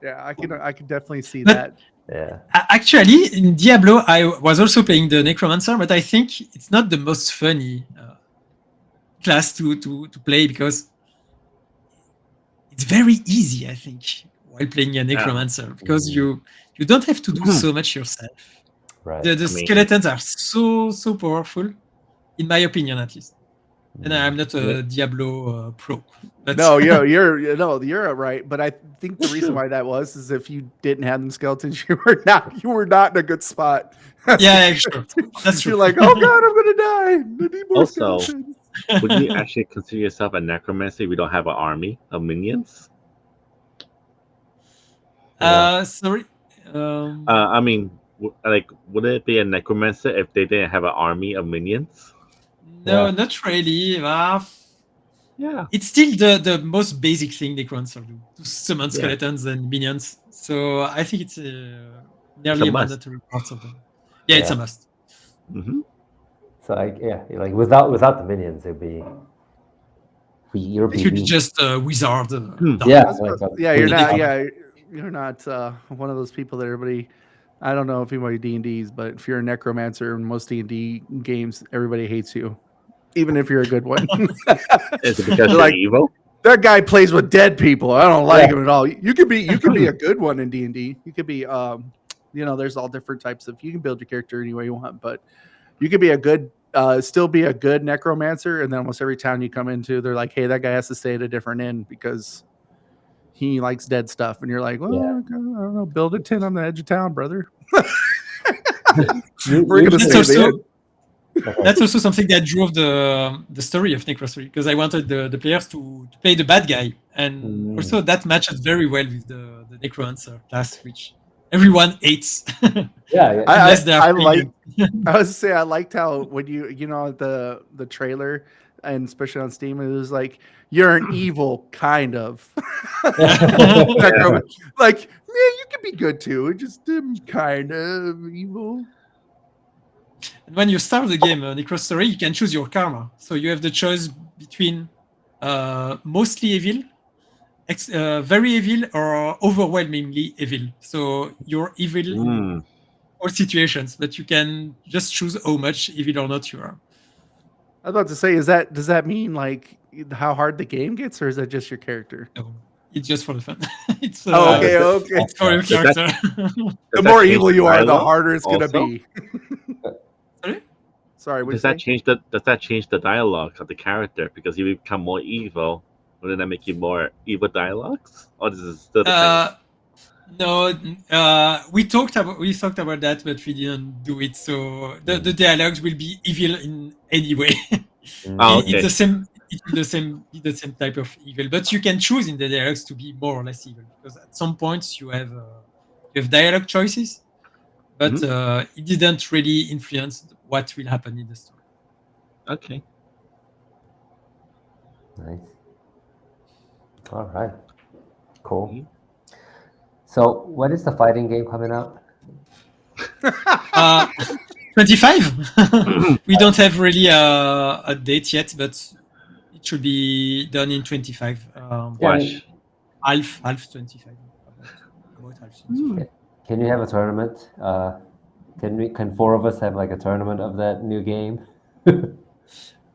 yeah, I can definitely see that. Yeah. Actually, in Diablo, I was also playing the Necromancer, but I think it's not the most funny class to play because it's very easy, I think, while playing a Necromancer, because you don't have to do so much yourself. Right. The skeletons are so powerful, in my opinion, at least. And I'm not a Diablo pro. But no, you're right. But I think the reason why that was is if you didn't have them skeletons, you were not in a good spot. Yeah, sure. That's true. You're like, oh god, I'm gonna die. I need more skeletons. Would you actually consider yourself a necromancer if you don't have an army of minions? Sorry. I mean, would it be a necromancer if they didn't have an army of minions? No, not really. Yeah, it's still the most basic thing Necromancer do, to summon skeletons and minions. So I think it's nearly a mandatory part of them. Yeah, it's a must. Mm-hmm. So like without the minions, it'd be you could just wizard. You're not one of those people that everybody. I don't know if anybody D&Ds, but if you're a necromancer in most D&D games, everybody hates you, even if you're a good one. Is it because you're evil? That guy plays with dead people. I don't like him at all. You could be a good one in D&D. You could be there's all different types of, you can build your character any way you want, but you could be a good still be a good necromancer, and then almost every town you come into, they're like, hey, that guy has to stay at a different inn because he likes dead stuff. And you're like, well, I don't know, build a tent on the edge of town, brother. We're gonna That's stay also, there. that's also something that drove the story of Necro Story, because I wanted the players to play the bad guy, and also that matched very well with the Necromancer class, which everyone hates. Unless they are I playing. I was say I liked how when you know the trailer, and especially on Steam, it was like, you're an evil kind of. Like, yeah, you can be good too. Just kind of evil. And when you start the game, Necro Story, you can choose your karma. So you have the choice between mostly evil, very evil, or overwhelmingly evil. So you're evil in all situations, but you can just choose how much evil or not you are. I was about to say, does that mean like how hard the game gets, or is that just your character? No, it's just for the fun. It's okay. It's for your character. The more evil you are, the harder it's gonna be. Sorry, does that change the dialogue of the character? Because you become more evil, wouldn't that make you more evil dialogues? Or is it still the same? No, we talked about that, but we didn't do it. So the dialogues will be evil in any way. It's the same type of evil, but you can choose in the dialogues to be more or less evil, because at some points you have dialogue choices, but it didn't really influence what will happen in the story. Okay. Nice. All right. Cool. So, when is the fighting game coming out? 25. We don't have really a date yet, but it should be done in 25. Half 25. About half 25. Can you have a tournament? Can four of us have like a tournament of that new game?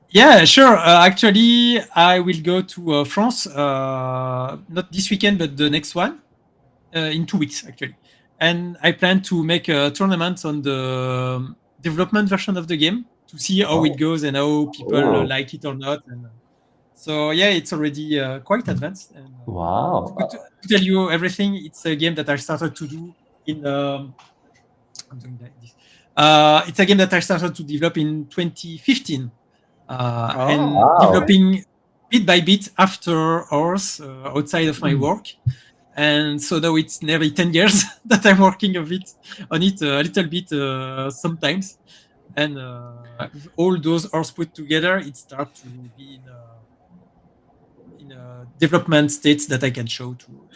Yeah, sure. Actually, I will go to France, not this weekend, but the next one, in 2 weeks, actually. And I plan to make a tournament on the development version of the game to see how it goes and how people like it or not. And so, yeah, it's already quite advanced. And, wow. To tell you everything, it's a game that I started to do in... I'm doing this. It's a game that I started to develop in 2015. Developing bit by bit after hours outside of my work. And so now it's nearly 10 years that I'm working on it a little bit sometimes. And with all those hours put together, it starts to be in a development state that I can show to people.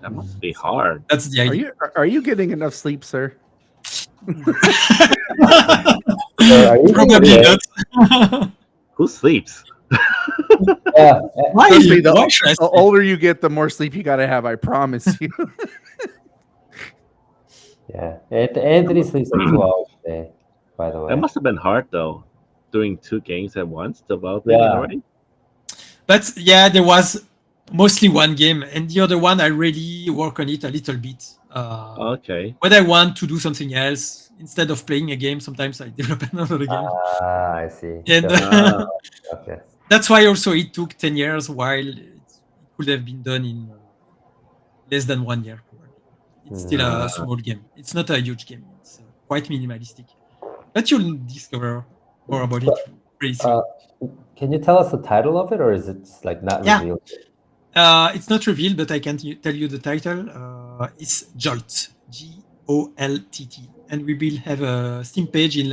That must be hard. That's the idea. Are you getting enough sleep, sir? Probably not. Who sleeps? Why? Trust me, the older you get, the more sleep you gotta have. I promise you. Yeah, Anthony sleeps like 2 hours a day. By the way, that must have been hard though, doing 2 games at once, developing already. But yeah, there was mostly one game, and the other one I really work on it a little bit. Okay. When I want to do something else, instead of playing a game, sometimes I develop another game. I see. And okay. That's why also it took 10 years, while it could have been done in less than 1 year. It's still a small game. It's not a huge game. It's quite minimalistic. But you'll discover more about it pretty soon. Can you tell us the title of it, or is it just like not revealed? It's not revealed, but I can tell you the title. It's Jolt, Goltt, and we will have a Steam page in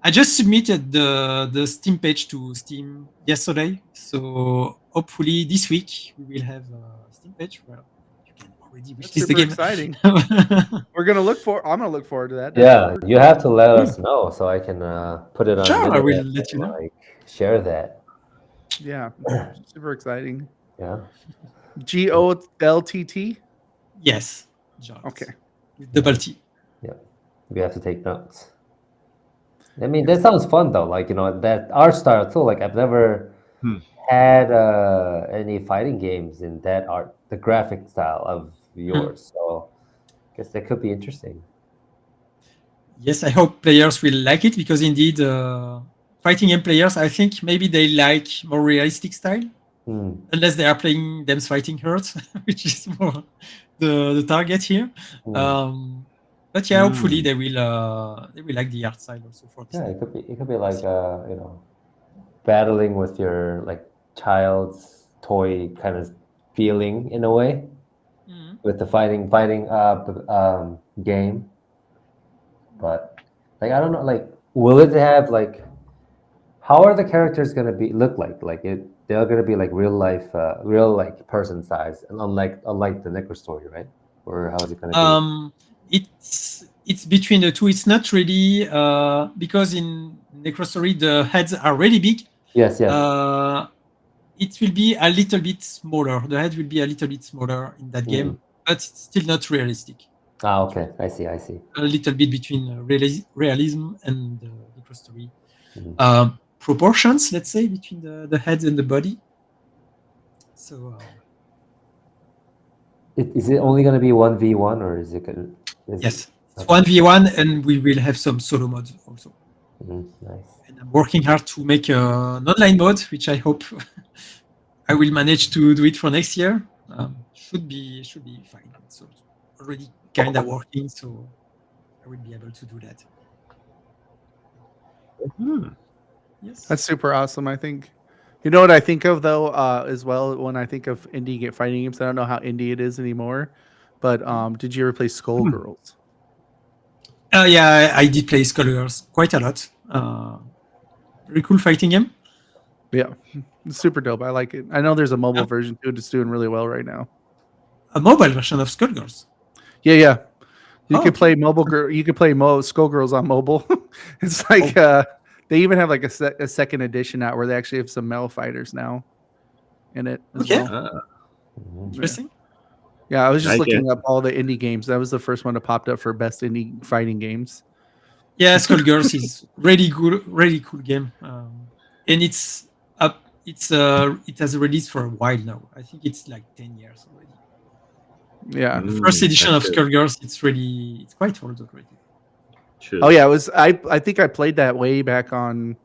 I just submitted the Steam page to Steam yesterday, so hopefully this week we will have a Steam page where you can already release the game. Exciting. I'm gonna look forward to that. Yeah, you have to let us know so I can put it on. Sure, I will let you know. Share that. Yeah, super exciting. Yeah. Goltt? Yes. Jolt. Okay. With double T. Yeah. We have to take notes. I mean, that sounds fun though. Like, that art style too. Like, I've never had any fighting games in that art, the graphic style of yours. So I guess that could be interesting. Yes, I hope players will like it because indeed, fighting game players, I think maybe they like more realistic style, unless they are playing Them's Fighting Hurts, which is more the target here. But yeah, hopefully they will like the art style also for this. Yeah, it could be like you know, battling with your like child's toy kind of feeling in a way with the fighting game. But like I don't know, like will it have like how are the characters gonna be look like? Like they're gonna be like real life, real like person size, and unlike the Necro Story, right? Or how is it gonna be? It's between the two. It's not really because in Necro Story the heads are really big. Yes, yes. It will be a little bit smaller. The head will be a little bit smaller in that game, but it's still not realistic. Ah, okay. I see. A little bit between realism and the Necro Story. Proportions, let's say, between the head and the body. So, is it only going to be 1v1 or is it going to... Yes, it's 1v1 and we will have some solo mods also. Nice. And I'm working hard to make an online mode, which I hope I will manage to do it for next year. Should be fine. So already kind of working, so I will be able to do that. Yes. That's super awesome. I think, you know what I think of though, as well, when I think of indie fighting games. I don't know how indie it is anymore, but did you ever play Skullgirls? Yeah, I did play Skullgirls quite a lot. Very cool fighting game. Yeah, it's super dope. I like it. I know there's a mobile version too. It's doing really well right now. A mobile version of Skullgirls. Yeah. You could play You could play Skullgirls on mobile. It's like they even have like a second edition out where they actually have some male fighters now in it. Interesting. Yeah, I was just looking up all the indie games. That was the first one that popped up for best indie fighting games. Yeah, Skullgirls is really cool game, and it has released for a while now. I think it's like 10 years already. Yeah, the first edition of Skullgirls, it's quite old already. True. Oh yeah, it was. I think I played that way back on.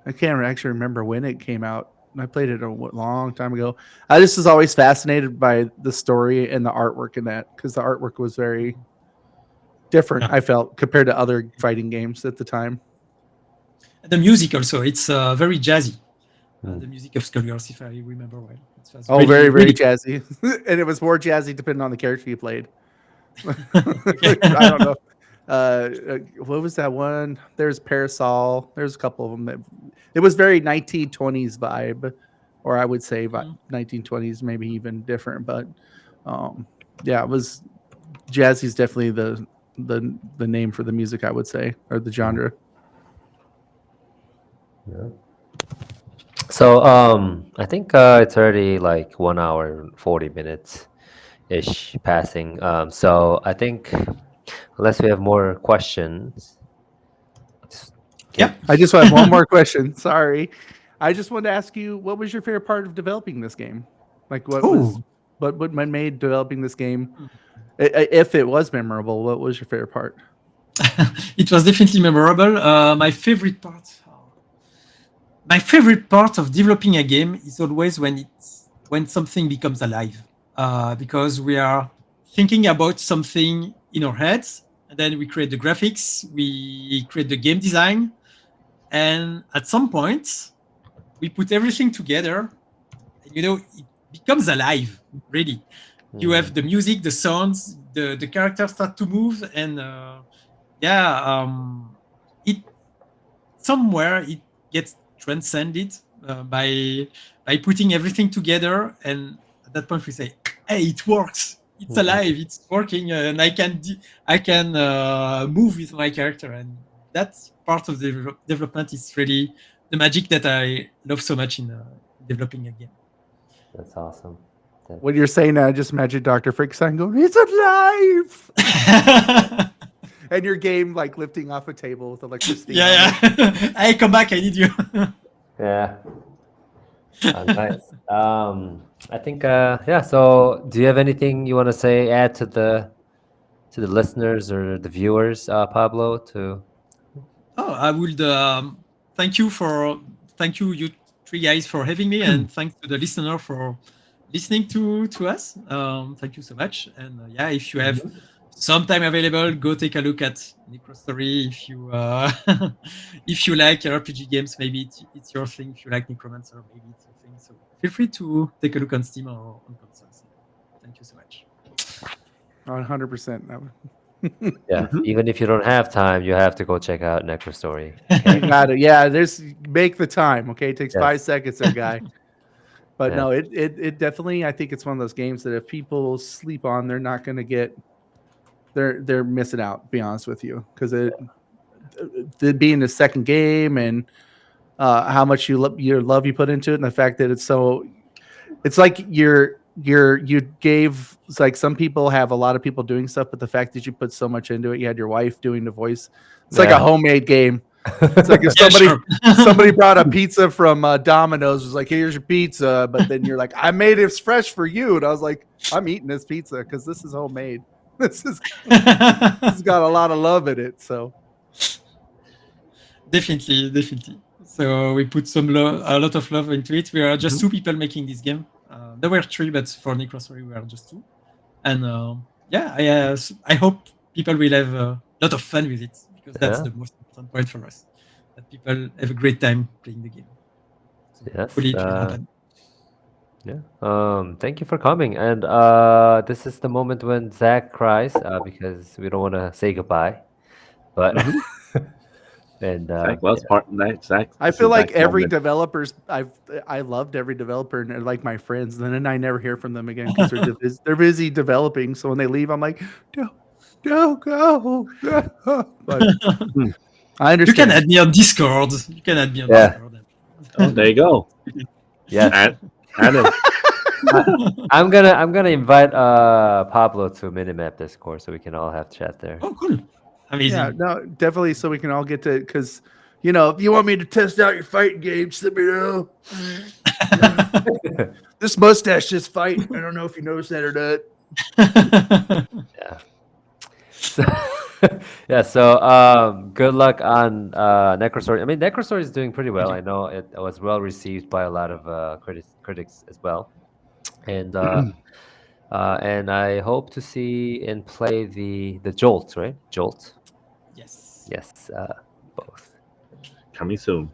I can't actually remember when it came out. I played it a long time ago. I just was always fascinated by the story and the artwork in that because the artwork was very different. I felt compared to other fighting games at the time. The music also, it's very jazzy. The music of Skullgirls, if I remember well. Very jazzy, and it was more jazzy depending on the character you played. I don't know. What was that one? There's Parasol. There's a couple of them. It was very 1920s vibe, or I would say 1920s, maybe even different. But yeah, it was jazzy is definitely the name for the music, I would say, or the genre. Yeah. So I think it's already like 1 hour and 40 minutes ish passing. So I think unless we have more questions. Yeah. I just have one more question. Sorry. I just wanted to ask you, what was your favorite part of developing this game? Like what made developing this game? If it was memorable, what was your favorite part? It was definitely memorable. My favorite part of developing a game is always when something becomes alive, because we are thinking about something in our heads, and then we create the graphics, we create the game design, and at some point we put everything together, and it becomes alive. Really, you have the music, the sounds, the characters start to move, and it gets transcended by putting everything together, and at that point we say, hey, it works, it's alive, it's working, and I can move with my character, and that part of the development is really the magic that I love so much in developing a game. That's awesome. When you're saying that, I just imagine Dr. Frankenstein going, it's alive! And your game like lifting off a table with electricity. Yeah. Hey, come back, I need you. Yeah. Nice. I think yeah. So, do you have anything you want to say? Add to the listeners or the viewers, Pablo? To Oh, I would thank you you three guys for having me, and thanks to the listener for listening to us. Thank you so much. And yeah, if you have some time available, go take a look at Necro Story. If you if you like RPG games, maybe it's your thing. If you like Necromancer, maybe it's your thing. So feel free to take a look on Steam or on consoles. Thank you so much. 100%. yeah. Even if you don't have time, you have to go check out Necro Story. You got it. Yeah, make the time. Okay, it takes Yes. 5 seconds, there, guy. But Yeah. no, it definitely. I think it's one of those games that if people sleep on, they're not going to get. They're missing out. To be honest with you, because it being the second game and how much your love you put into it, and the fact that it's like you gave. It's like some people have a lot of people doing stuff, but the fact that you put so much into it, you had your wife doing the voice. It's like a homemade game. It's like if somebody brought a pizza from Domino's, was like, "Here's your pizza," but then you're like, "I made it fresh for you," and I was like, "I'm eating this pizza because this is homemade. This has got a lot of love in it." So definitely. So we put a lot of love into it. We are just two people making this game. There were three, but for Necro Story we are just two. And yeah, I hope people will have a lot of fun with it, because that's the most important point for us. That people have a great time playing the game. So Yes. hopefully it will happen. Yeah. Thank you for coming. And this is the moment when Zach cries because we don't want to say goodbye. But and Zach loves Zach. I this feel is like Zach's every moment. developers I loved every developer and they're like my friends, and then I never hear from them again because they're busy developing. So when they leave, I'm like, don't go. But I understand. You can add me on Discord. Discord. Oh, there you go. yes, Add him. I'm gonna invite Pablo to Minimap Discord so we can all have chat there. Oh, cool. Amazing. Yeah, no, definitely. So we can all get to, because if you want me to test out your fighting games, let me know. This mustache just fight. I don't know if you noticed that or not. Yeah. So good luck on Necro Story. I mean, Necro Story is doing pretty well. I know it was well received by a lot of critics as well, and I hope to see and play the Jolt, right? Jolt. Yes, both Coming soon.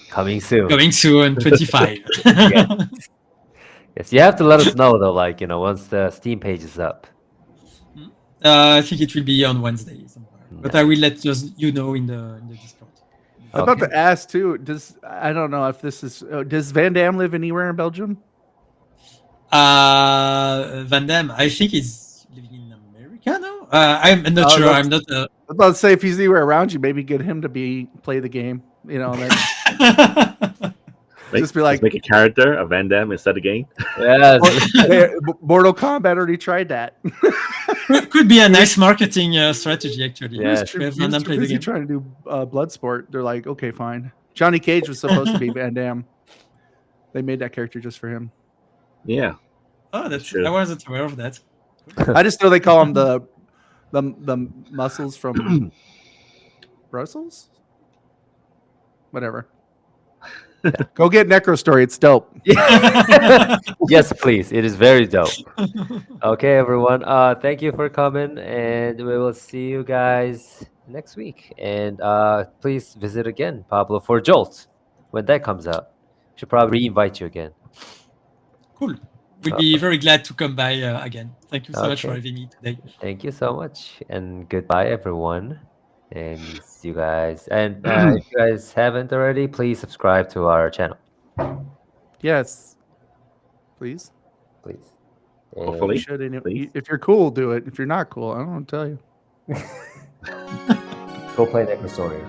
coming soon. 25. Yes, you have to let us know though, like once the Steam page is up. I think it will be on Wednesday somewhere, but I will let you know in the Discord. I'm about to ask too. I don't know if this is. Does Van Damme live anywhere in Belgium? Van Damme, I think he's living in America now. I'm not sure. I'm not. I was about to say if he's anywhere around you, maybe get him to play the game. Then just be like, make a character of Van Damme instead of game. Yeah, Mortal Kombat already tried that. Could be a nice marketing strategy, actually. Yeah. He was too busy trying to do Bloodsport. They're like, okay, fine. Johnny Cage was supposed to be Van Damme. They made that character just for him. Yeah. Oh, that's true. I wasn't aware of that. I just know they call him the muscles from Brussels. Whatever. Go get Necro Story. It's dope. Yes, please. It is very dope. Okay, everyone. Thank you for coming, and we will see you guys next week. And please visit again, Pablo, for Jolt when that comes out. Should probably invite you again. Cool. We'll be very glad to come by again. Thank you so much for having me today. Thank you so much, and goodbye, everyone. And see you guys. And if you guys haven't already, please subscribe to our channel. Yes. Please. Hopefully. You should. If you're cool, do it. If you're not cool, I don't want to tell you. Go play Necro Story.